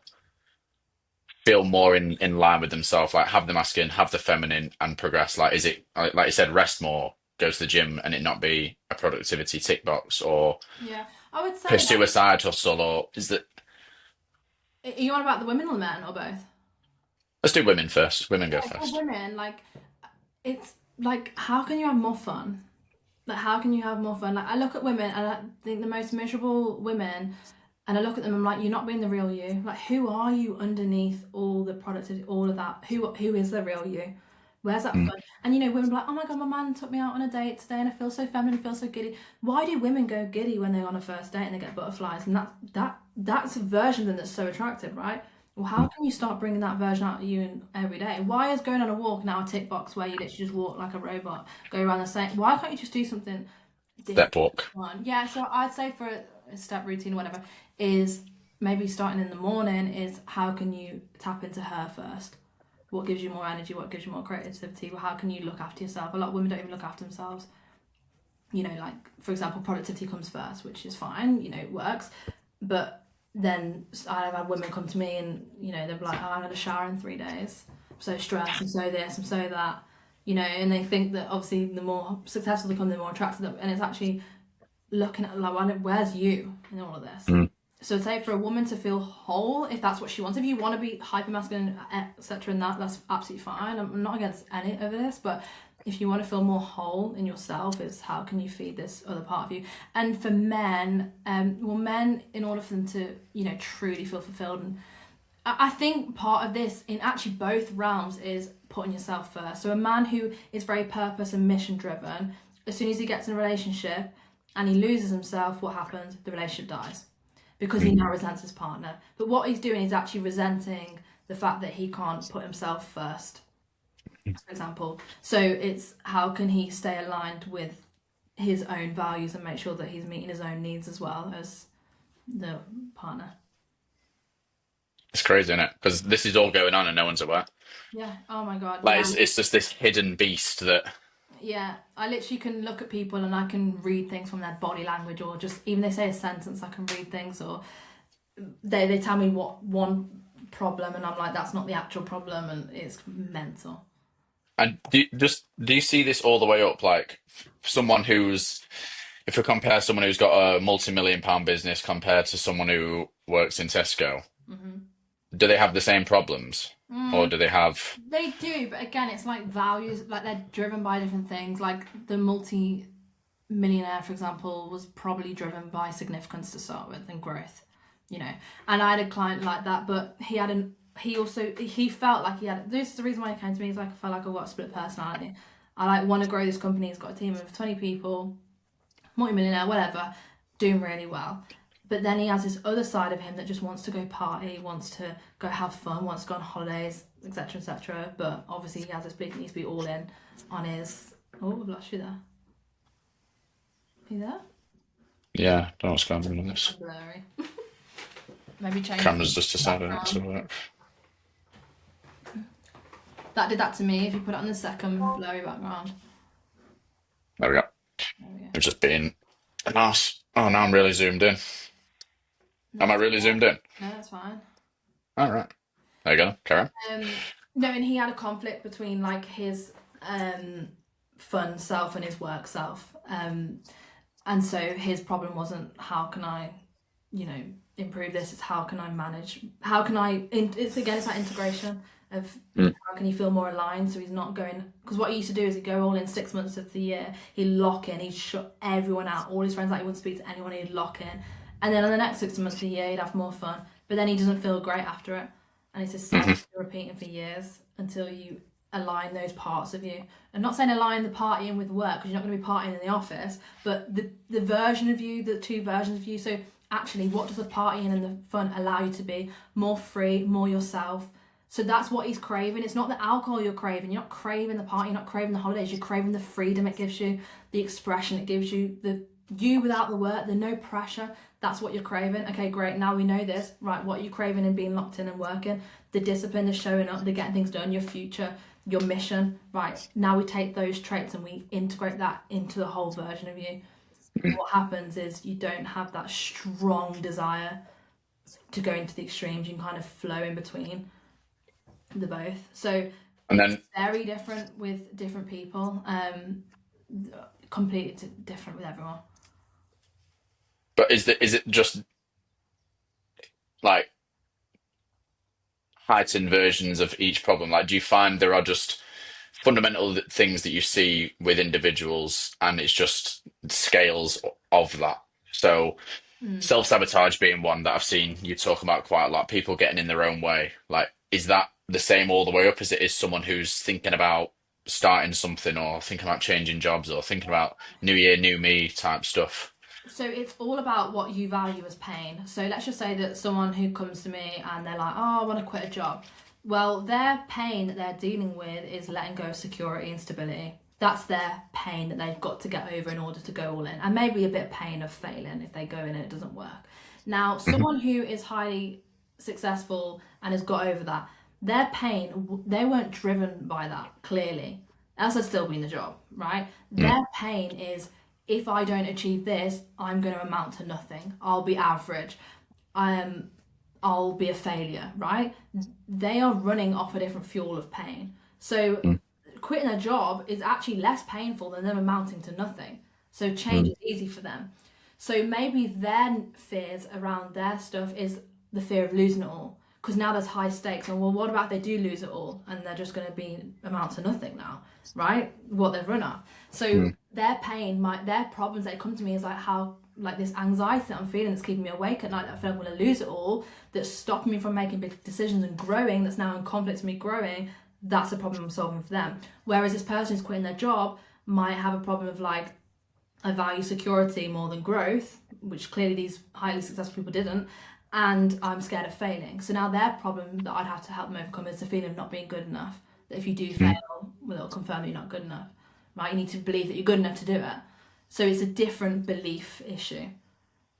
feel more in line with themselves, like have the masculine, have the feminine, and progress? Like, is it like you said, rest more, go to the gym, and it not be a productivity tick box, or Yeah, I would say pursue a like, side hustle, or is that? are you on about the women or the men or both? Let's do women first. Women go Yeah, for first. women, like, it's like, how can you have more fun? Like, how can you have more fun? Like, I look at women and I think the most miserable women, and I look at them, I'm like, you're not being the real you. Like, who are you underneath all the productivity, all of that? Who is the real you? Where's that Mm. fun? And women be like, oh my god, my man took me out on a date today, and I feel so feminine, I feel so giddy. Why do women go giddy when they're on a first date and they get butterflies? And that's a version of them that's so attractive, right? Well, how Mm. can you start bringing that version out of you in every day? Why is going on a walk now a tick box where you literally just walk like a robot, go around the same? Why can't you just do something different? Step walk. One, yeah. So I'd say for a step routine or whatever is maybe starting in the morning. Is how can you tap into her first? What gives you more energy? What gives you more creativity? Well, how can you look after yourself? A lot of women don't even look after themselves. Like, for example, productivity comes first, which is fine. It works, but then I've had women come to me and they're like, oh, I haven't had a shower in 3 days. I'm so stressed. I'm so this. I'm so that. And they think that obviously the more successful they become, the more attractive. And it's actually looking at like, where's you in all of this? Mm. So say for a woman to feel whole, if that's what she wants, if you want to be hyper masculine, etc., and that's absolutely fine. I'm not against any of this, but if you want to feel more whole in yourself, is how can you feed this other part of you? And for men, men, in order for them to truly feel fulfilled, and I think part of this in actually both realms is putting yourself first. So a man who is very purpose and mission driven, as soon as he gets in a relationship and he loses himself, what happens? The relationship dies because he Mm. now resents his partner. But what he's doing is actually resenting the fact that he can't put himself first, for example. So it's how can he stay aligned with his own values and make sure that he's meeting his own needs as well as the partner. It's crazy, isn't it? Because this is all going on and no one's aware. Yeah. Oh my God. Like Yeah. it's just this hidden beast that Yeah, I literally can look at people and I can read things from their body language, or just even they say a sentence, I can read things, or they tell me what one problem and I'm like, that's not the actual problem, and it's mental. And do you see this all the way up? Like someone who's, if we compare someone who's got a multi-million-pound business compared to someone who works in Tesco, Hmm. do they have the same problems, or do they have? They do, but again, it's like values, like they're driven by different things. Like the multi-millionaire, for example, was probably driven by significance to start with and growth, you know. And I had a client like that, but he felt like he had, this is the reason why he came to me, is like I felt like I've got a split personality. I like want to grow this company. He's got a team of 20 people, multi-millionaire, whatever, doing really well. But then he has this other side of him that just wants to go party, wants to go have fun, wants to go on holidays, etc., etc. But obviously he has this belief he needs to be all in on his. Oh, I've lost you there. You there? Yeah, don't know what's going on with this. Blurry. Maybe change the Camera's just decided not to background. work. That did that to me. If you put it on the second blurry background. There we go. There we go. I'm just being an ass. Oh, now I'm really zoomed in. No, Am I really zoomed in? no, that's fine. All right. There you go. Carry on. No, and he had a conflict between like his fun self and his work self. And so his problem wasn't how can I, you know, improve this. It's how can I manage? How can I? It's again, it's that integration of Mm. how can he feel more aligned. So he's not going, because what he used to do is he'd go all in 6 months of the year. He'd lock in. He'd shut everyone out. All his friends, like he wouldn't speak to anyone. He'd lock in, and then on the next 6 months of the year, he'd have more fun. But then he doesn't feel great after it, and it's a cycle Hmm. you're repeating for years until you align those parts of you. I'm not saying align the partying with work, because you're not going to be partying in the office, but the version of you, the two versions of you. So actually, what does the partying and the fun allow you to be? More free, more yourself. So that's what he's craving. It's not the alcohol you're craving. You're not craving the party. You're not craving the holidays. You're craving the freedom it gives you, the expression it gives you, the you without the work, the no pressure. That's what you're craving. Okay, great. Now we know this. Right, what are you craving in being locked in and working? The discipline, the showing up, the getting things done, your future, your mission. Right, now we take those traits and we integrate that into the whole version of you. What happens is you don't have that strong desire to go into the extremes. You can kind of flow in between the both. So And it's then, very different with different people. Completely different with everyone. but is it just like heightened versions of each problem? Like, do you find there are just fundamental things that you see with individuals, and it's just scales of that? So, Mm. self-sabotage being one that I've seen you talk about quite a lot, people getting in their own way. Like, is that the same all the way up as it is someone who's thinking about starting something, or thinking about changing jobs, or thinking about new year, new me type stuff? So it's all about what you value as pain. So let's just say that someone who comes to me and they're like, oh, I want to quit a job. Well, their pain that they're dealing with is letting go of security and stability. That's their pain that they've got to get over in order to go all in. And maybe a bit of pain of failing if they go in and it doesn't work. Now, Hmm. someone who is highly successful and has got over that, their pain, they weren't driven by that, clearly. Else they'd still be in the job, right? Mm. Their pain is, if I don't achieve this, I'm going to amount to nothing. I'll be average. Um, I'll be a failure, right? They are running off a different fuel of pain. So Mm. quitting a job is actually less painful than them amounting to nothing. So change is easy for them. So maybe their fears around their stuff is the fear of losing it all. Because now there's high stakes. And well, what about if they do lose it all and they're just going to be amount to nothing now, right? What they've run off. So Mm. their pain, their problems that come to me is like how, like this anxiety that I'm feeling that's keeping me awake at night, that I feel I'm going to lose it all, that's stopping me from making big decisions and growing, that's now in conflict with me growing. That's a problem I'm solving for them. Whereas this person who's quitting their job might have a problem of like, I value security more than growth, which clearly these highly successful people didn't, and I'm scared of failing. So now their problem that I'd have to help them overcome is the feeling of not being good enough. That if you do Mm. fail, well, it'll confirm that you're not good enough, right? You need to believe that you're good enough to do it. So it's a different belief issue.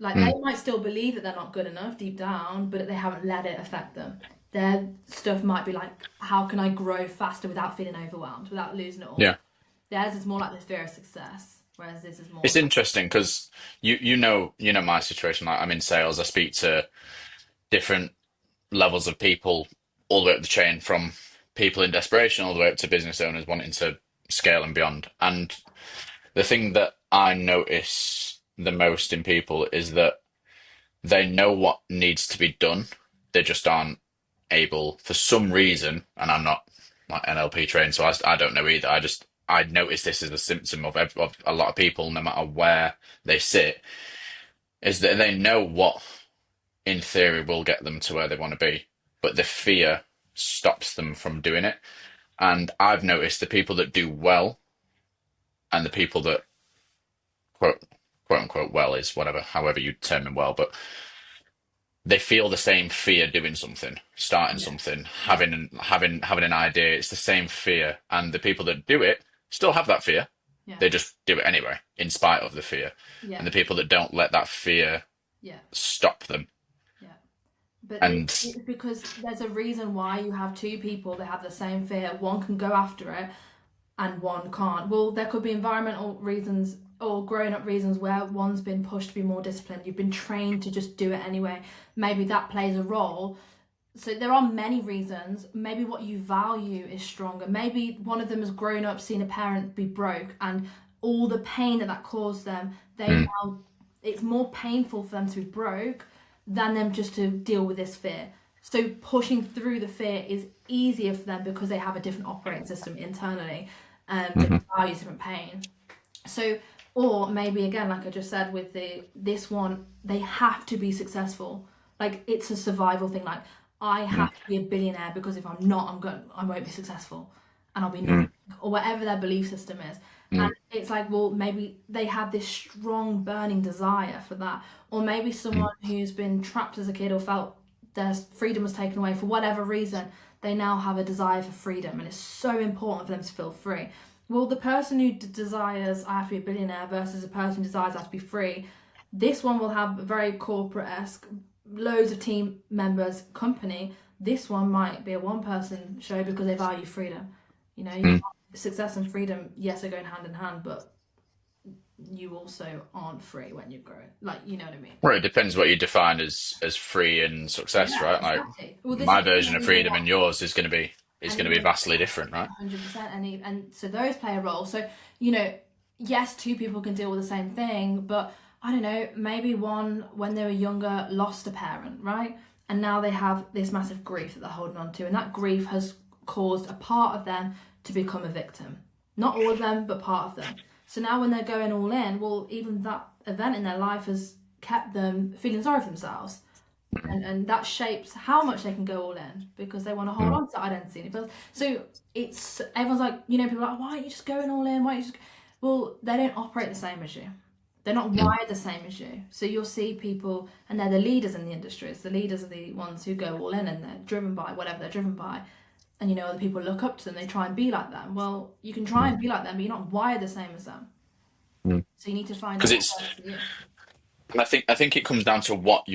Like they Mm. might still believe that they're not good enough deep down, but they haven't let it affect them. Their stuff might be like, how can I grow faster without feeling overwhelmed, without losing it all? Yeah. Theirs is more like the fear of success, whereas this is more It's like, interesting because you know my situation. Like I'm in sales. I speak to different levels of people all the way up the chain, from people in desperation all the way up to business owners wanting to scale and beyond. And the thing that I notice the most in people is that they know what needs to be done. They just aren't able for some reason. And I'm not like NLP trained, so I don't know either. I notice this as a symptom of a lot of people, no matter where they sit, is that they know what in theory will get them to where they want to be, but the fear stops them from doing it. And I've noticed the people that do well and the people that quote quote unquote well is whatever, however you term well, but they feel the same fear doing something, starting yeah, something, yeah, having an idea. It's the same fear, and the people that do it still have that fear. yeah, They just do it anyway, in spite of the fear. yeah, And the people that don't let that fear yeah, stop them, yeah. But and it's because there's a reason why you have two people that have the same fear. One can go after it, and one can't. Well, there could be environmental reasons or growing up reasons where one's been pushed to be more disciplined. You've been trained to just do it anyway. Maybe that plays a role. So there are many reasons. Maybe what you value is stronger. Maybe one of them has grown up seeing a parent be broke, and all the pain that caused them, they mm, now, it's more painful for them to be broke than them just to deal with this fear. So pushing through the fear is easier for them because they have a different operating system internally, that mhm, values different pain. So, or maybe again, like I just said with this one, they have to be successful. Like it's a survival thing. Like I mm, have to be a billionaire because if I'm not, I won't be successful, and I'll be mm, nothing, or whatever their belief system is. And mm, it's like, well, maybe they have this strong burning desire for that, or maybe someone who's been trapped as a kid or felt their freedom was taken away for whatever reason, they now have a desire for freedom, and it's so important for them to feel free. Well, the person who desires I have to be a billionaire versus a person who desires I have to be free, this one will have a very corporate-esque, loads of team members, company. This one might be a one-person show because they value freedom. You know, you mm. can't, success and freedom, yes, are going hand in hand, but you also aren't free when you're growing. Like, you know what I mean? Well, it depends what you define as free and success, Yeah, right? Like exactly. Well, this my is the thing, version and of even freedom that, and yours is and going to be even vastly different, right? 100%, and so those play a role. So you know, yes, two people can deal with the same thing, but I don't know, maybe one when they were younger lost a parent, right? And now they have this massive grief that they're holding on to, and that grief has caused a part of them to become a victim. Not all of them, but part of them. So now when they're going all in, well, even that event in their life has kept them feeling sorry for themselves, and that shapes how much they can go all in because they want to hold Mm, on to that identity. And it feels so. It's everyone's like, you know, people are like, why aren't you just going all in? Why aren't you just? Well, they don't operate the same as you. They're not mm, wired the same as you. So you'll see people, and they're the leaders in the industries. The leaders are the ones who go all in, and they're driven by whatever they're driven by. And you know, other people look up to them. They try and be like them. Well, you can try mm, and be like them, but you're not wired the same as them. mm. So you need to find Because out what it's works for you. And I think it comes down to what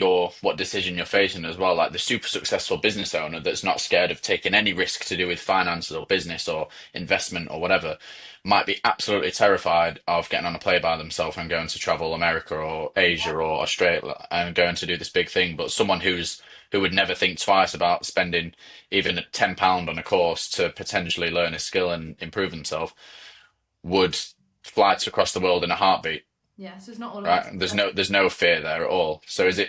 decision you're facing as well. Like the super successful business owner that's not scared of taking any risk to do with finances or business or investment or whatever might be absolutely terrified of getting on a plane by themselves and going to travel America or Asia or Australia and going to do this big thing. But someone who would never think twice about spending even £10 on a course to potentially learn a skill and improve themselves would fly to across the world in a heartbeat, Yeah. So it's not all about right? There's success. no fear there at all. So do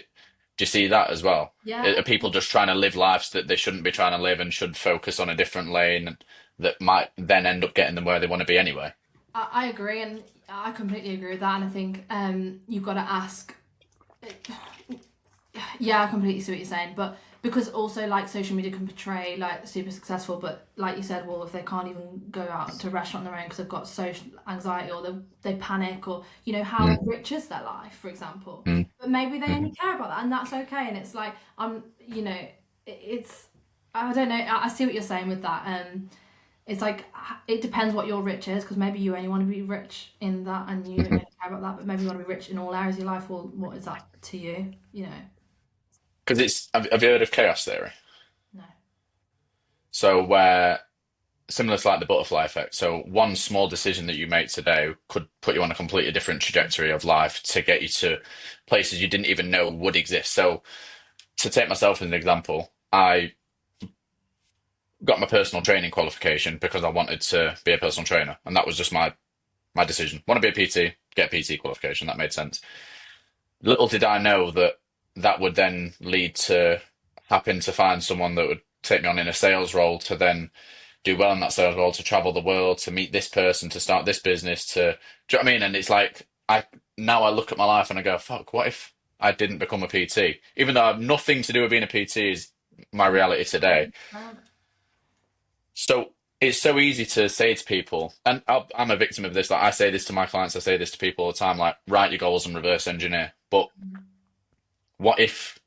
you see that as well? Yeah. Are people just trying to live lives that they shouldn't be trying to live and should focus on a different lane that might then end up getting them where they want to be anyway? I agree, and I completely agree with that. And I think you've got to ask. Yeah, I completely see what you're saying, but because also like social media can portray like super successful, but like you said, well, if they can't even go out to a restaurant on their own because they've got social anxiety or they panic, or you know, how Mm, enriches their life, for example. mm, But maybe they mm. only care about that, and that's okay. And it's like you know, it's I don't know. I see what you're saying with that. It's like it depends what your rich is because maybe you only want to be rich in that and you don't really care about that, but maybe you want to be rich in all areas of your life. Well, what is that to you? You know, Because have you heard of chaos theory? no. So where similar to like the butterfly effect. So one small decision that you make today could put you on a completely different trajectory of life to get you to places you didn't even know would exist. So to take myself as an example, I got my personal training qualification because I wanted to be a personal trainer, and that was just my decision. Want to be a PT, get a PT qualification. That made sense. Little did I know that that would then lead to happen to find someone that would take me on in a sales role to then do well in that sales role, to travel the world, to meet this person, to start this business, to, do you know what I mean? And it's like, now I look at my life and I go, fuck, what if I didn't become a PT? Even though I have nothing to do with being a PT is my reality today. So it's so easy to say to people, and I'm a victim of this. Like I say this to my clients, I say this to people all the time, like write your goals and reverse engineer. But what if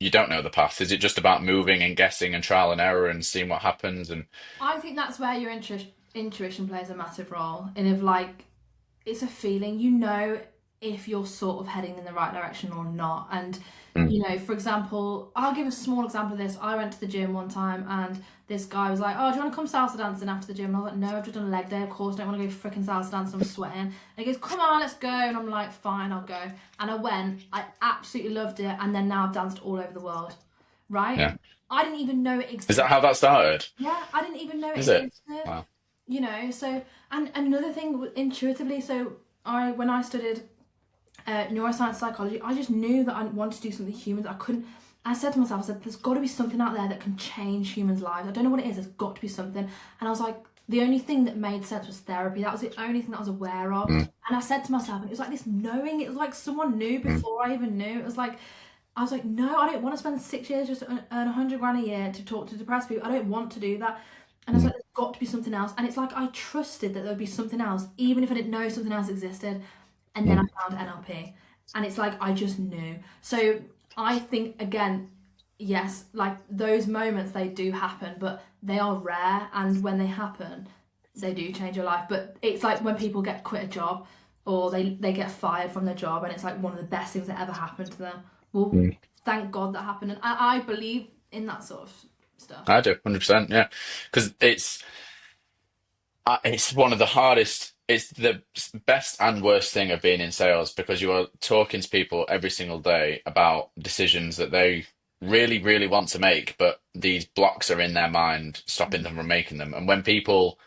you don't know the path? Is it just about moving and guessing and trial and error and seeing what happens? And I think that's where your intuition plays a massive role. And if like it's a feeling, you know, if you're sort of heading in the right direction or not. And mm, you know, for example, I'll give a small example of this. I went to the gym one time and this guy was like, "Oh, do you want to come salsa dancing after the gym?" And I was like, "No, I've just done a leg day. Of course, I don't want to go freaking salsa dancing. I'm sweating." And he goes, "Come on, let's go." And I'm like, "Fine, I'll go." And I went. I absolutely loved it. And then now I've danced all over the world. Right? yeah. I didn't even know it Is that existed. how that started? Yeah, I didn't even know it Is it? existed. Wow. You know, so and another thing intuitively. So I when I studied neuroscience psychology, I just knew that I wanted to do something with humans. I couldn't. I said to myself, I said, "There's got to be something out there that can change humans' lives. I don't know what it is. There's got to be something." And I was like, the only thing that made sense was therapy. That was the only thing that I was aware of. Mm, And I said to myself, and it was like this knowing. It was like someone knew mm, before I even knew. It was like I was like, no, I don't want to spend 6 years just to earn 100 grand a year to talk to depressed people. I don't want to do that. And I was mm, like, there's got to be something else. And it's like I trusted that there would be something else, even if I didn't know something else existed. And then I mm. found NLP. And it's like I just knew. So I think again, yes, like those moments they do happen, but they are rare. And when they happen, they do change your life. But it's like when people quit a job or they get fired from their job and it's like one of the best things that ever happened to them. Well, Mm. thank God that happened. And I believe in that sort of stuff. I do, 100%, yeah. Because it's one of the hardest, it's the best and worst thing of being in sales because you are talking to people every single day about decisions that they really, really want to make, but these blocks are in their mind stopping them from making them. And when people,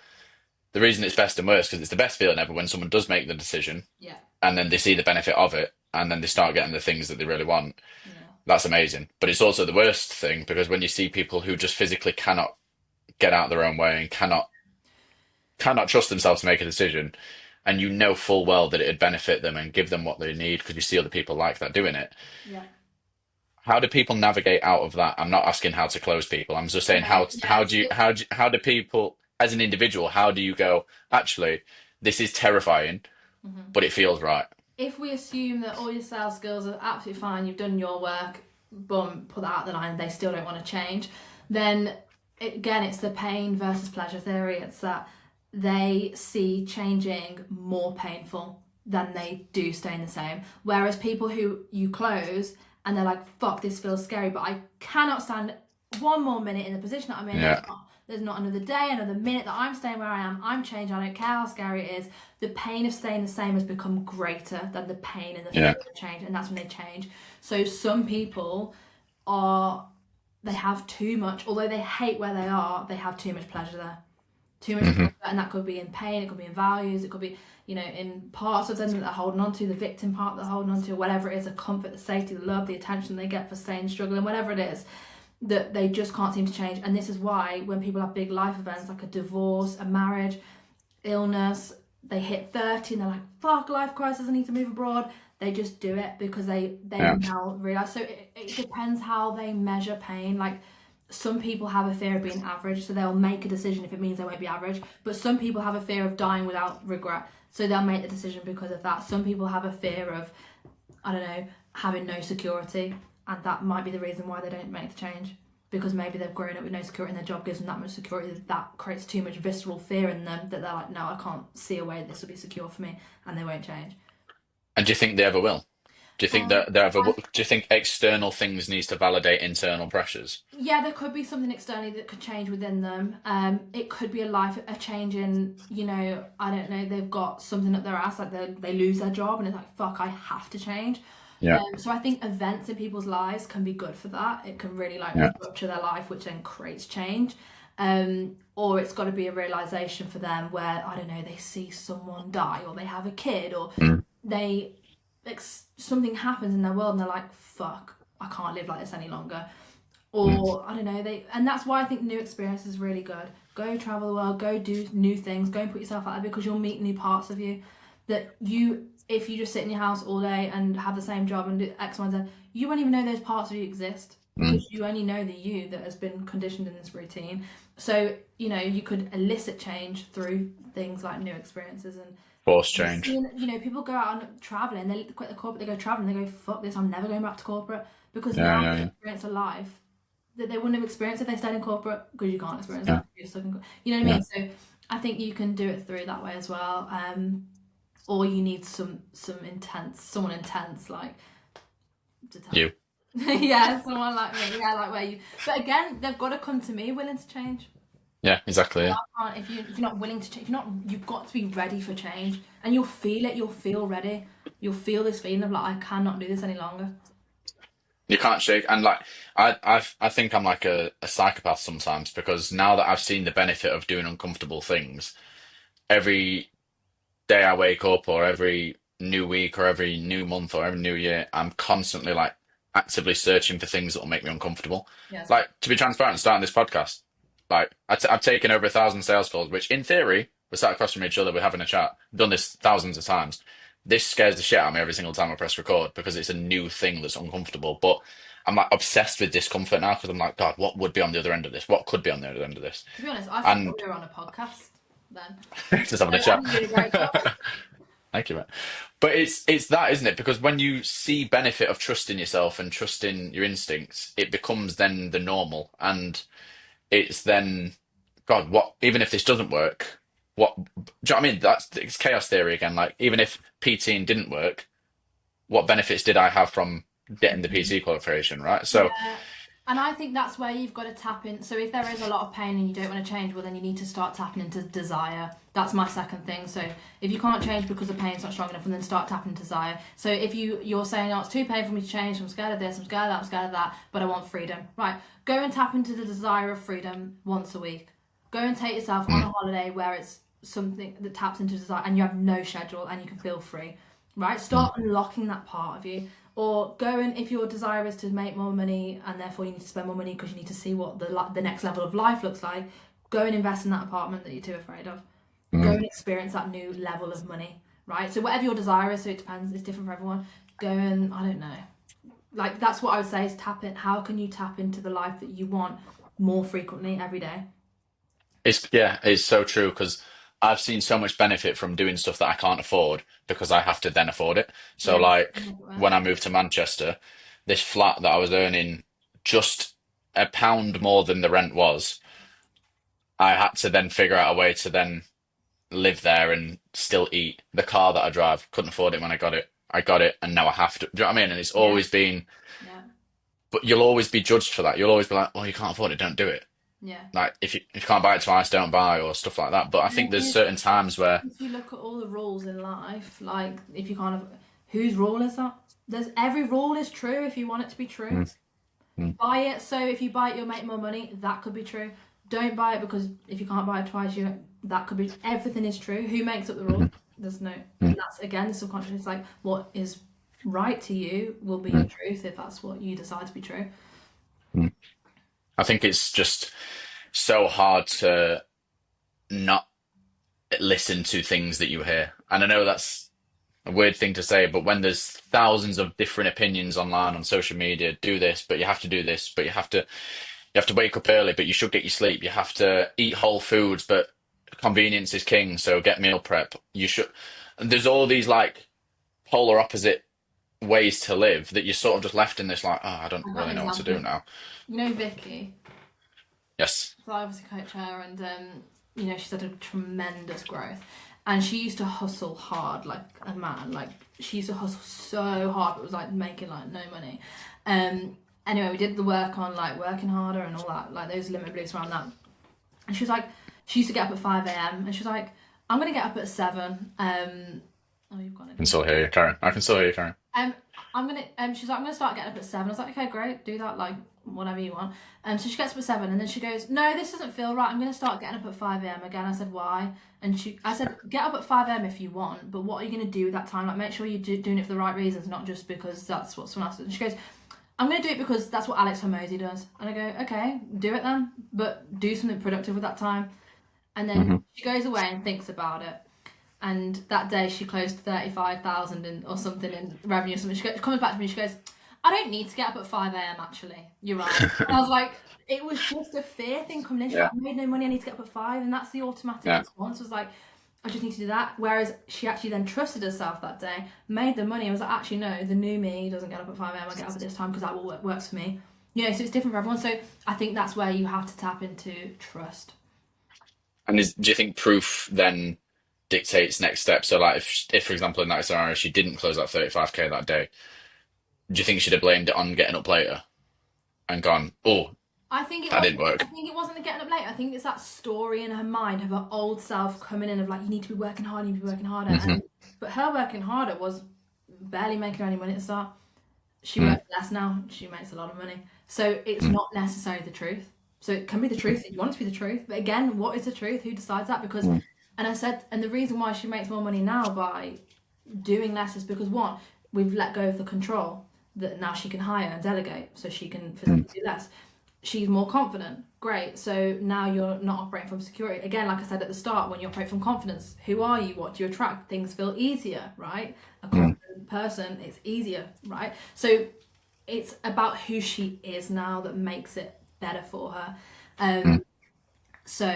the reason it's best and worst, because it's the best feeling ever when someone does make the decision Yeah. and then they see the benefit of it and then they start getting the things that they really want. Yeah. That's amazing. But it's also the worst thing because when you see people who just physically cannot get out their own way and cannot trust themselves to make a decision, and you know full well that it'd benefit them and give them what they need because you see other people like that doing it. Yeah. How do people navigate out of that? I'm not asking how to close people. I'm just saying Yeah. Yeah. how do people as an individual, how do you go, actually, this is terrifying, Mhm. but it feels right. If we assume that all your sales skills are absolutely fine, you've done your work, boom, put that out the line, they still don't want to change, then again, it's the pain versus pleasure theory. It's that they see changing more painful than they do staying the same. Whereas people who you close and they're like, fuck, this feels scary, but I cannot stand one more minute in the position that I'm in. Yeah. There's not another day, another minute that I'm staying where I am. I'm changing. I don't care how scary it is. The pain of staying the same has become greater than the pain and the fear Yeah. of change, and that's when they change. So some people are, they have too much, although they hate where they are, they have too much pleasure there. Too much Hmm. pleasure, and that could be in pain, it could be in values, it could be, you know, in parts of them that they're holding on to, the victim part that they're holding on to, whatever it is, the comfort, the safety, the love, the attention they get for staying struggling, whatever it is, that they just can't seem to change. And this is why when people have big life events like a divorce, a marriage, illness, they hit 30 and they're like, fuck, life crisis, I need to move abroad. They just do it because they Yeah. now realize. So it depends how they measure pain. Like some people have a fear of being average, so they'll make a decision if it means they won't be average. But some people have a fear of dying without regret, so they'll make the decision because of that. Some people have a fear of, I don't know, having no security, and that might be the reason why they don't make the change, because maybe they've grown up with no security and their job gives them that much security that creates too much visceral fear in them that they're like, no, I can't see a way this will be secure for me, and they won't change. And do you think they ever will? Do you think that do you think external things needs to validate internal pressures? Yeah, there could be something externally that could change within them. It could be a change in, I don't know, they've got something up their ass, like they lose their job and it's like, fuck, I have to change. Yeah. So I think events in people's lives can be good for that. It can really like Yeah. rupture their life, which then creates change. Or it's got to be a realization for them where, I don't know, they see someone die or they have a kid or Mm. they, something happens in their world and they're like, fuck, I can't live like this any longer. Mm. Or I don't know, and that's why I think new experience is really good. Go travel the world, go do new things, go and put yourself out there because you'll meet new parts of you that if you just sit in your house all day and have the same job and do X, Y, and Z, you won't even know those parts of you exist Mm. because you only know the you that has been conditioned in this routine. So, you could elicit change through things like new experiences and Force change. people go out and traveling, they quit the corporate, they go traveling, they go, fuck this, I'm never going back to corporate because Yeah. now Yeah. they Yeah. experience a life that they wouldn't have experienced if they stayed in corporate because you can't experience Yeah. that. You're stuck in, you know what I Yeah. mean? So I think you can do it through that way as well. Or you need someone intense like to tell You. yeah, someone like me. Yeah, like where you. But again, they've got to come to me willing to change. Yeah. Exactly. Yeah. I can't, if you're not willing to change, if you're not, you've got to be ready for change, and you'll feel it. You'll feel ready. You'll feel this feeling of like I cannot do this any longer. You can't shake. And like, I think I'm like a psychopath sometimes because now that I've seen the benefit of doing uncomfortable things, every day I wake up or every new week or every new month or every new year, I'm constantly like actively searching for things that will make me uncomfortable. Yes. Like to be transparent, starting this podcast, like I've taken over 1,000 sales calls, which in theory, we're sat across from each other, we're having a chat. I've done this thousands of times. This scares the shit out of me every single time I press record because it's a new thing that's uncomfortable. But I'm like obsessed with discomfort now because I'm like, God, what would be on the other end of this? What could be on the other end of this? To be honest, I forgot And we were on a podcast then. just having So a I chat. think you did a great job. Thank you, man. But it's that, isn't it? Because when you see benefit of trusting yourself and trusting your instincts, it becomes then the normal, and it's then, God, what? Even if this doesn't work, what? Do you know what I mean? It's chaos theory again. Like even if PT didn't work, what benefits did I have from getting the PT qualification? Right. So, Yeah. And I think that's where you've got to tap in. So if there is a lot of pain and you don't want to change, well, then you need to start tapping into desire. That's my second thing. So if you can't change because the pain's not strong enough, and then start tapping into desire. So if you're saying, oh, it's too painful for me to change, I'm scared of this, I'm scared of that, I'm scared of that, but I want freedom. Right, go and tap into the desire of freedom once a week. Go and take yourself on a holiday where it's something that taps into desire and you have no schedule and you can feel free. Right, start unlocking that part of you. Or go and if your desire is to make more money and therefore you need to spend more money because you need to see what the next level of life looks like, go and invest in that apartment that you're too afraid of. Go and experience that new level of money, right? So whatever your desire is, so it depends, it's different for everyone. Go and, I don't know. Like that's what I would say is tap in. How can you tap into the life that you want more frequently every day? it's so true because I've seen so much benefit from doing stuff that I can't afford because I have to then afford it. So Yes. like when I moved to Manchester, this flat that I was earning just £1 more than the rent was, I had to then figure out a way to then live there and still eat. The car that I drive, couldn't afford it when I got it. I got it and now I have to. Do you know what I mean? And it's Yeah. always been, Yeah. but you'll always be judged for that. You'll always be like, oh, you can't afford it, don't do it. Yeah. Like if you can't buy it twice, don't buy or stuff like that. But I think there's certain times where If you look at all the rules in life, like if you kind of, whose rule is that? There's every rule is true if you want it to be true. mm, mm, Buy it so if you buy it you'll make more money. That could be true. Don't buy it because if you can't buy it twice, that could be. Everything is true. Who makes up the rules? There's no. mm, And that's again the subconscious. It's like what is right to you will be your mm, truth if that's what you decide to be true. mm. I think it's just so hard to not listen to things that you hear. And I know that's a weird thing to say, but when there's thousands of different opinions online on social media, do this, but you have to do this, but you have to wake up early, but you should get your sleep. You have to eat whole foods, but convenience is king, so get meal prep. You should. And there's all these like polar opposite ways to live that you're sort of just left in this like, oh, I don't I've got really an know what to do example. now. You know Vicky. Yes. So I obviously coach her, and she's had a tremendous growth. And she used to hustle hard like a man. Like she used to hustle so hard, but it was like making like no money. Anyway, we did the work on like working harder and all that, like those limit beliefs around that. And she was like, she used to get up at 5 a.m. and she was like, I'm gonna get up at 7. Oh, you've got I it. can still hear you, Karen. I can still hear you, Karen. Um, I'm gonna. She's like, I'm gonna start getting up at 7. I was like, okay, great, do that, like whatever you want. So she gets up at 7, and then she goes, no, this doesn't feel right. I'm gonna start getting up at 5 a.m. again. I said, why? I said, get up at 5 a.m. if you want, but what are you gonna do with that time? Like, make sure you're doing it for the right reasons, not just because that's what someone else does. And she goes, I'm gonna do it because that's what Alex Hormozy does. And I go, okay, do it then, but do something productive with that time. And then she goes away and thinks about it. And that day she closed 35,000 or something in revenue or something. She comes back to me, she goes, I don't need to get up at 5 a.m. actually. You're right. And I was like, it was just a fear thing coming in. She's like, I made no money, I need to get up at 5. And that's the automatic response, was like, I just need to do that. Whereas she actually then trusted herself that day, made the money, and was like, actually, no, the new me doesn't get up at 5 a.m. I get up at this time because that works for me. You know, so it's different for everyone. So I think that's where you have to tap into trust. And do you think proof then dictates next steps? So, like, if for example, in that scenario, she didn't close that 35K that day, do you think she'd have blamed it on getting up later and gone, oh, I think that didn't I work? think it wasn't the getting up late. I think it's that story in her mind of her old self coming in of like, you need to be working hard, you need to be working harder. But her working harder was barely making her any money at the start. She works less now. She makes a lot of money. So it's not necessarily the truth. So it can be the truth if you want it to be the truth. But again, what is the truth? Who decides that? Because, and I said, and the reason why she makes more money now by doing less is because, one, we've let go of the control that now she can hire and delegate, so she can physically do less. She's more confident. Great. So now you're not operating from security. Again, like I said at the start, when you operate from confidence, who are you? What do you attract? Things feel easier, right? A confident person, it's easier, right? So it's about who she is now that makes it better for her. So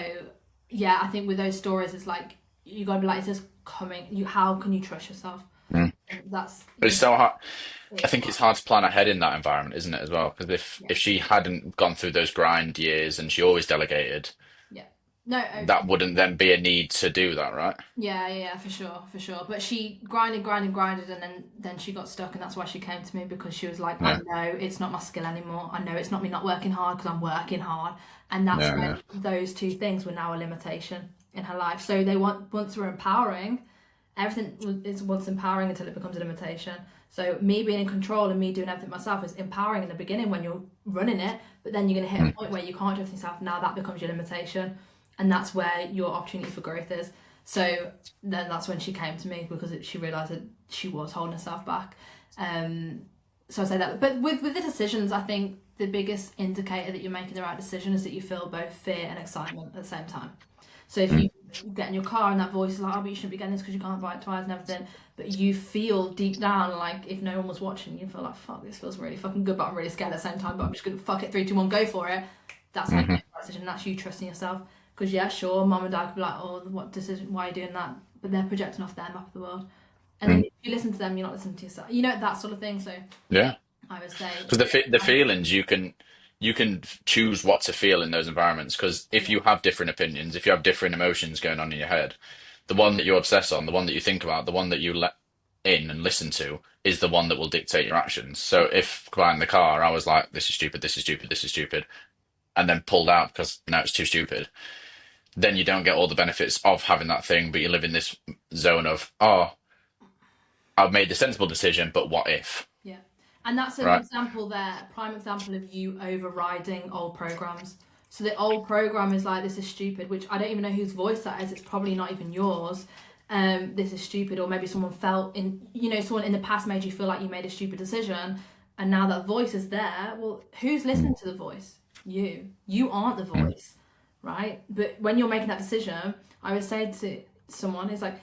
yeah, I think with those stories, it's like you gotta be like, it's just coming. How can you trust yourself? That's But it's so hard. I think it's hard to plan ahead in that environment, isn't it, as well? Because if she hadn't gone through those grind years and she always delegated, yeah. No, that wouldn't then be a need to do that, right? yeah, for sure. But she grinded, and then she got stuck, and that's why she came to me, because she was like, I Yeah, know it's not my skill anymore. I know it's not me not working hard because I'm working hard, and that's yeah, when yeah. those two things were now a limitation in her life. So they once were empowering, everything is once empowering until it becomes a limitation. So me being in control and me doing everything myself is empowering in the beginning when you're running it, but then you're going to hit a point where you can't do everything yourself. Now that becomes your limitation, and that's where your opportunity for growth is. So then that's when she came to me, because she realised that she was holding herself back. So I say that. But with the decisions, I think the biggest indicator that you're making the right decision is that you feel both fear and excitement at the same time. So if you get in your car and that voice is like, oh, but you shouldn't be getting this because you can't buy it twice and everything, but you feel deep down like, if no one was watching, you feel like, fuck, this feels really fucking good, but I'm really scared at the same time, but I'm just going to fuck it, 3, 2, 1, go for it. That's how you make the right decision. That's you trusting yourself. Because yeah, sure, mum and dad could be like, oh, what decision, why are you doing that? But they're projecting off their map of the world. And then if you listen to them, you're not listening to yourself. You know, that sort of thing. So Yeah. I would say, Because the feelings you can choose what to feel in those environments. Because if yeah, you have different opinions, if you have different emotions going on in your head, the one that you obsess on, the one that you think about, the one that you let in and listen to is the one that will dictate your actions. So if buying the car, I was like, this is stupid, this is stupid, this is stupid, and then pulled out because no, it's too stupid, then you don't get all the benefits of having that thing, but you live in this zone of, oh, I've made the sensible decision, but what if? yeah. And that's an Right? example there, a prime example of you overriding old programs. So the old program is like, this is stupid, which I don't even know whose voice that is. It's probably not even yours. This is stupid, or maybe someone felt in, someone in the past made you feel like you made a stupid decision, and now that voice is there. Well, who's listening to the voice? You aren't the voice, right? But when you're making that decision, I would say to someone, it's like,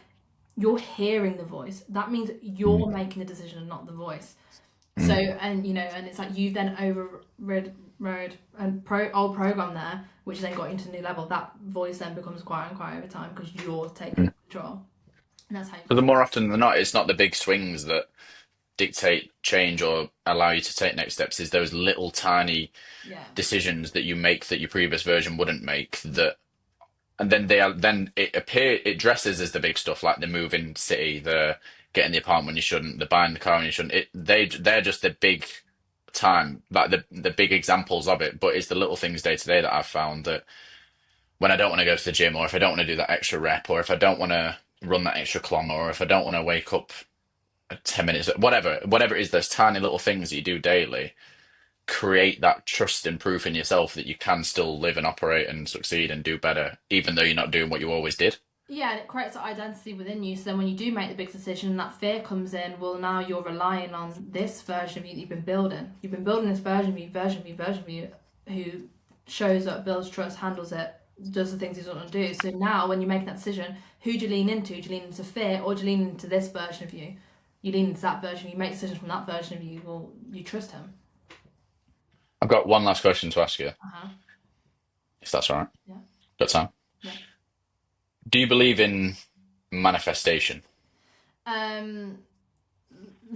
you're hearing the voice. That means you're making the decision and not the voice. So, and and it's like you've then overrid and old program there, which then got you to a new level. That voice then becomes quiet and quiet over time because you're taking control, and that's how you. But the more often than not, it's not the big swings that dictate change or allow you to take next steps. Is those little tiny Yeah, decisions that you make that your previous version wouldn't make, that and then it dresses as the big stuff, like the moving city, the getting the apartment when you shouldn't, the buying the car when you shouldn't. They're just the big time, like the big examples of it. But it's the little things day to day that I've found that when I don't want to go to the gym, or if I don't want to do that extra rep, or if I don't want to run that extra kilometer, or if I don't want to wake up 10 minutes, whatever it is, those tiny little things that you do daily create that trust and proof in yourself that you can still live and operate and succeed and do better, even though you're not doing what you always did. Yeah, and it creates an identity within you. So then when you do make the big decision and that fear comes in, well, now you're relying on this version of you that you've been building. You've been building this version of you, who shows up, builds trust, handles it, does the things he doesn't want to do. So now when you make that decision, who do you lean into? Do you lean into fear, or do you lean into this version of you? You lean into that version, you make decisions from that version of you, well, you trust him. I've got one last question to ask you, Uh-huh. if that's all right. Yeah. Got time? Yeah. Do you believe in manifestation? Um,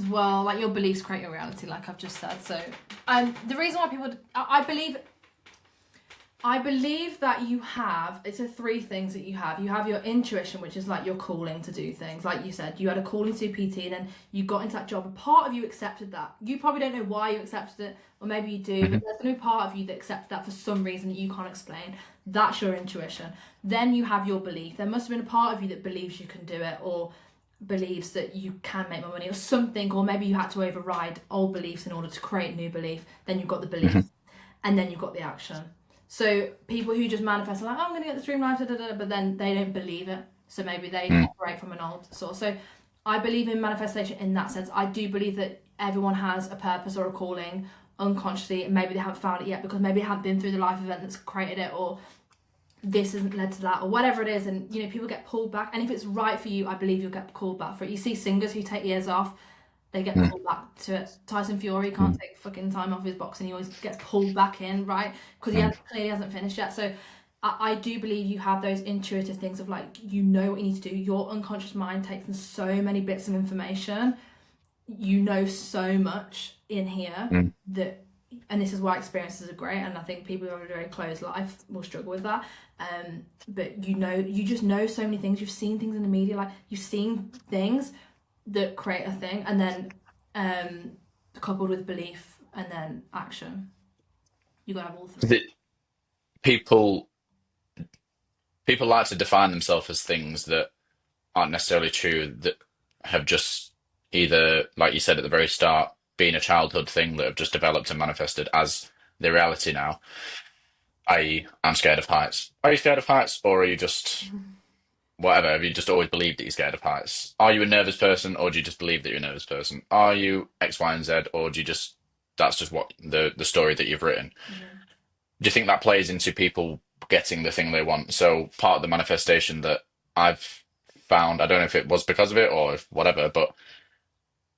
well, like your beliefs create your reality, like I've just said. So, the reason why people, I believe that you have, it's the three things that you have. You have your intuition, which is like your calling to do things. Like you said, you had a calling to do PT and then you got into that job. A part of you accepted that. You probably don't know why you accepted it, or maybe you do, but there's going to be part of you that accepted that for some reason that you can't explain. That's your intuition. Then you have your belief. There must have been a part of you that believes you can do it, or believes that you can make more money or something, or maybe you had to override old beliefs in order to create new belief. Then you've got the belief, and then you've got the action. So people who just manifest like, oh, I'm going to get this dream life, but then they don't believe it. So maybe they operate from an old source. So I believe in manifestation in that sense. I do believe that everyone has a purpose or a calling unconsciously, and maybe they haven't found it yet because maybe they haven't been through the life event that's created it, or this hasn't led to that, or whatever it is. And, people get pulled back. And if it's right for you, I believe you'll get called back for it. You see singers who take years off, they get pulled back to it. Tyson Fury can't take fucking time off his boxing. He always gets pulled back in, right? Because he clearly hasn't finished yet. So I do believe you have those intuitive things of like, what you need to do. Your unconscious mind takes in so many bits of information. You know so much in here that, and this is why experiences are great. And I think people who have a very closed life will struggle with that. But you just know so many things. You've seen things in the media, like you've seen things that create a thing, and then coupled with belief and then action. You gotta have all three. People like to define themselves as things that aren't necessarily true, that have just either, like you said at the very start, been a childhood thing that have just developed and manifested as the reality now. I.e., I'm scared of heights. Are you scared of heights, or are you just whatever? Have you just always believed that you're scared of heights? Are you a nervous person, or do you just believe that you're a nervous person? Are you X, Y, and Z, or do you just that's just what the story that you've written? Do you think that plays into people getting the thing they want? So part of the manifestation that I've found, I don't know if it was because of it or if whatever, but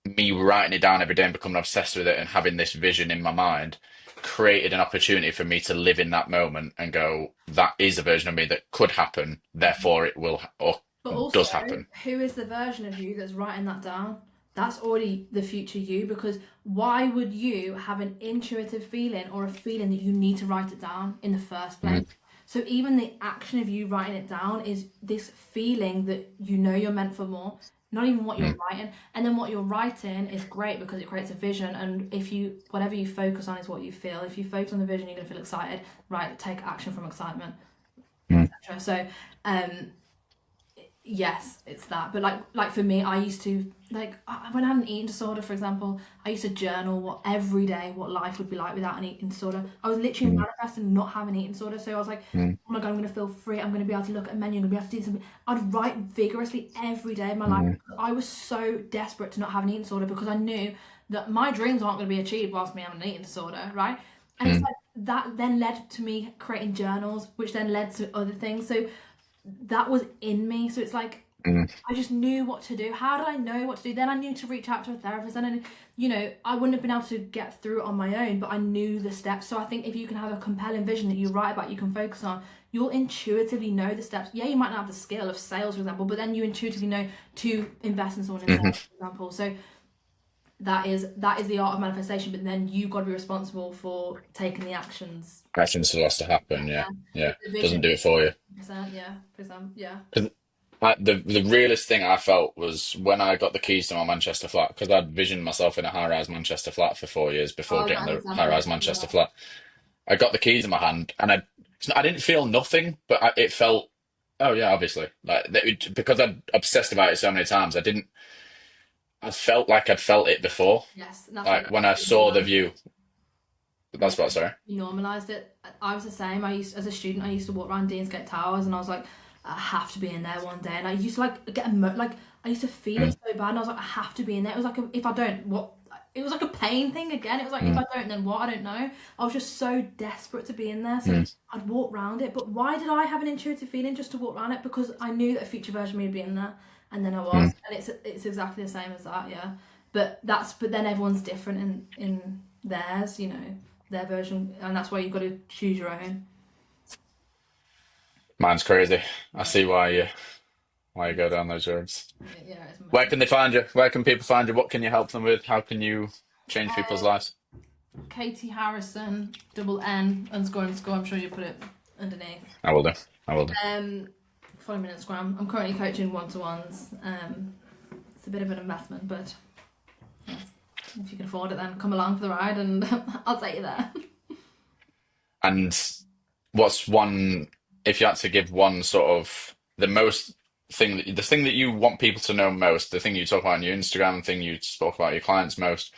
me writing it down every day and becoming obsessed with it and having this vision in my mind created an opportunity for me to live in that moment and go, that is a version of me that could happen, therefore it will or But also, does happen. who is the version of you that's writing that down? That's already the future you, because why would you have an intuitive feeling or a feeling that you need to write it down in the first place? So even the action of you writing it down is this feeling that you're meant for more, not even what you're writing. And then what you're writing is great because it creates a vision. And whatever you focus on is what you feel. If you focus on the vision, you're going to feel excited, right? Take action from excitement, etc. So, yes, it's that. But like for me, I used to, like, when I had an eating disorder, for example, I used to journal every day what life would be like without an eating disorder. I was literally manifesting not having an eating disorder. So I was like, oh my God, I'm going to feel free. I'm going to be able to look at a menu. I'm going to be able to do something. I'd write vigorously every day of my life. I was so desperate to not have an eating disorder because I knew that my dreams aren't going to be achieved whilst me having an eating disorder, right? And it's like that then led to me creating journals, which then led to other things. So that was in me. So it's like, I just knew what to do. How did I know what to do? Then I knew to reach out to a therapist, and then, I wouldn't have been able to get through it on my own, but I knew the steps. So I think if you can have a compelling vision that you write about, you can focus on, you'll intuitively know the steps. Yeah, you might not have the skill of sales, for example, but then you intuitively know to invest in someone in sales, for example. So that is the art of manifestation, but then you got to be responsible for taking the actions. Actions for what's to happen. Yeah, Yeah, yeah. the Doesn't vision. do it for you. 100%, yeah, for example, yeah. 'Cause the realest thing I felt was when I got the keys to my Manchester flat, because I'd visioned myself in a high-rise Manchester flat for 4 years before Oh, getting that the understand. Yeah, high-rise yeah. Manchester flat. I got the keys in my hand, and I didn't feel nothing, but it felt, oh yeah, obviously, like because I'd obsessed about it so many times, I felt like I'd felt it before. Yes, and that's what Like when I you saw the normalize it. view, Yeah, that's what. Sorry. you normalized it. I was the same. As a student, I used to walk around Deansgate Towers, and I was like, I have to be in there one day. And I used to like like I used to feel it Mm, so bad, and I was like, I have to be in there. It was like if I don't, what? It was like a pain thing again. It was like if mm, I don't, then what? I don't know. I was just so desperate to be in there, so mm, I'd walk around it. But why did I have an intuitive feeling just to walk around it? Because I knew that a future version of me would be in there, and then I was, mm. and it's exactly the same as that, yeah. But then everyone's different in theirs, you know, their version, and that's why you've got to choose your own. Mine's crazy. I Yeah, see why you go down those roads. yeah, it's Where mad. can they find you? Where can people find you? What can you help them with? How can you change people's lives? Katie Harrison, double N underscore underscore. I'm sure you put it underneath. I will do. I will do. Um, Follow me on Instagram. I'm currently coaching one-to-ones. It's a bit of an investment, but yeah, if you can afford it, then come along for the ride, and I'll take you there. And what's one, if you had to give one sort of the thing that you want people to know most, the thing you talk about on your Instagram, the thing you spoke about your clients most,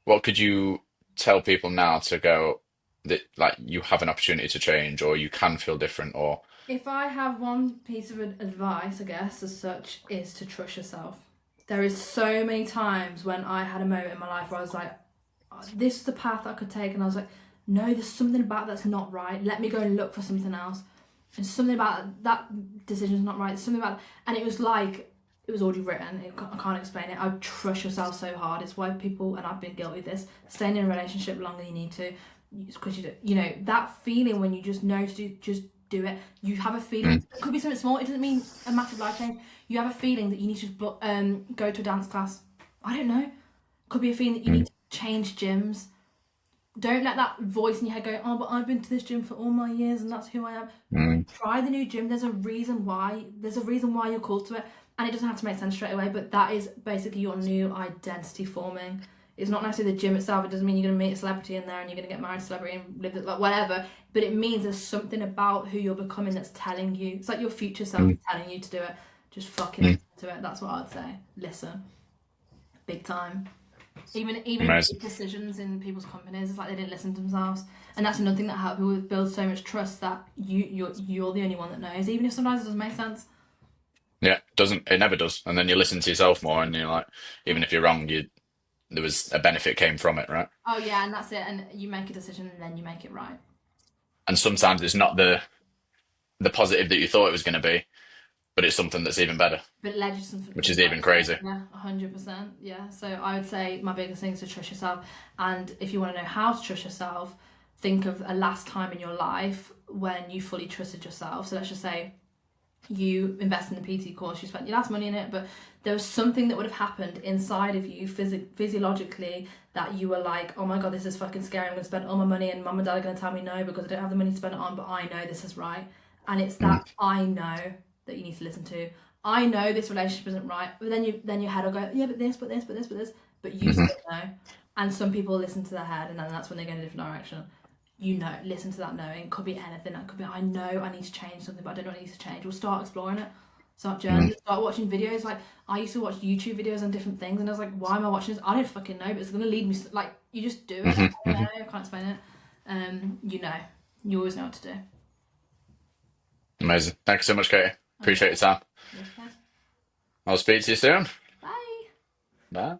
what could you tell people now to go that like you have an opportunity to change or you can feel different or If I have one piece of advice, I guess, as such, is to trust yourself. There is so many times when I had a moment in my life where I was like, "Oh, this is the path I could take," and I was like, no, there's something about that's not right. Let me go and look for something else. And something about that decision's not right. There's something about, and it was like it was already written. I can't explain it. I trust yourself so hard. It's why people, and I've been guilty of this, staying in a relationship longer than you need to, because you know that feeling when you just know to just do it. You have a feeling. mm, It could be something small. It doesn't mean a massive life change. You have a feeling that you need to go to a dance class. I don't know. Could be a feeling that you need mm, to change gyms. Don't let that voice in your head go, oh, but I've been to this gym for all my years and that's who I am. mm, Try the new gym. There's a reason why. There's a reason why you're called to it. And it doesn't have to make sense straight away, but that is basically your new identity forming. It's not necessarily the gym itself. It doesn't mean you're going to meet a celebrity in there and you're going to get married to a celebrity and live it, like whatever. But it means there's something about who you're becoming that's telling you. It's like your future self mm, is telling you to do it. Just fucking mm. listen to it. That's what I'd say. Listen. Big time. Even Amazing. big decisions in people's companies, it's like they didn't listen to themselves, and that's another thing that helps people build so much trust that you're the only one that knows, even if sometimes it doesn't make sense. Yeah, it never does. And then you listen to yourself more and you're like, even if you're wrong, there was a benefit came from it, right? Oh yeah, and that's it. And you make a decision, and then you make it right. And sometimes it's not the positive that you thought it was going to be, but it's something that's even better, But it led you to something which is better. even crazy. Yeah, 100%. Yeah. So I would say my biggest thing is to trust yourself. And if you want to know how to trust yourself, think of a last time in your life when you fully trusted yourself. So let's just say you invest in the PT course, you spent your last money in it, but there was something that would have happened inside of you physiologically that you were like, oh my god, this is fucking scary. I'm going to spend all my money, and mum and dad are going to tell me no because I don't have the money to spend it on, but I know this is right. And it's Mm, that I know that you need to listen to. I know this relationship isn't right, but then your head will go, yeah, but this, but this, but this, but this, but you mhm, still know. And some people listen to their head, and then that's when they go in a different direction. You know, listen to that knowing. Could be anything. It could be I know I need to change something, but I don't know what needs to change. We'll start exploring it. Start mm, journaling. Start watching videos. Like I used to watch YouTube videos on different things, and I was like, why am I watching this? I don't fucking know, but it's gonna lead me. Like you just do it. mhm, I don't mhm. know. I can't explain it. You know, you always know what to do. Amazing. Thank you so much, Katie. Okay. Appreciate your time. Okay. I'll speak to you soon. Bye. Bye.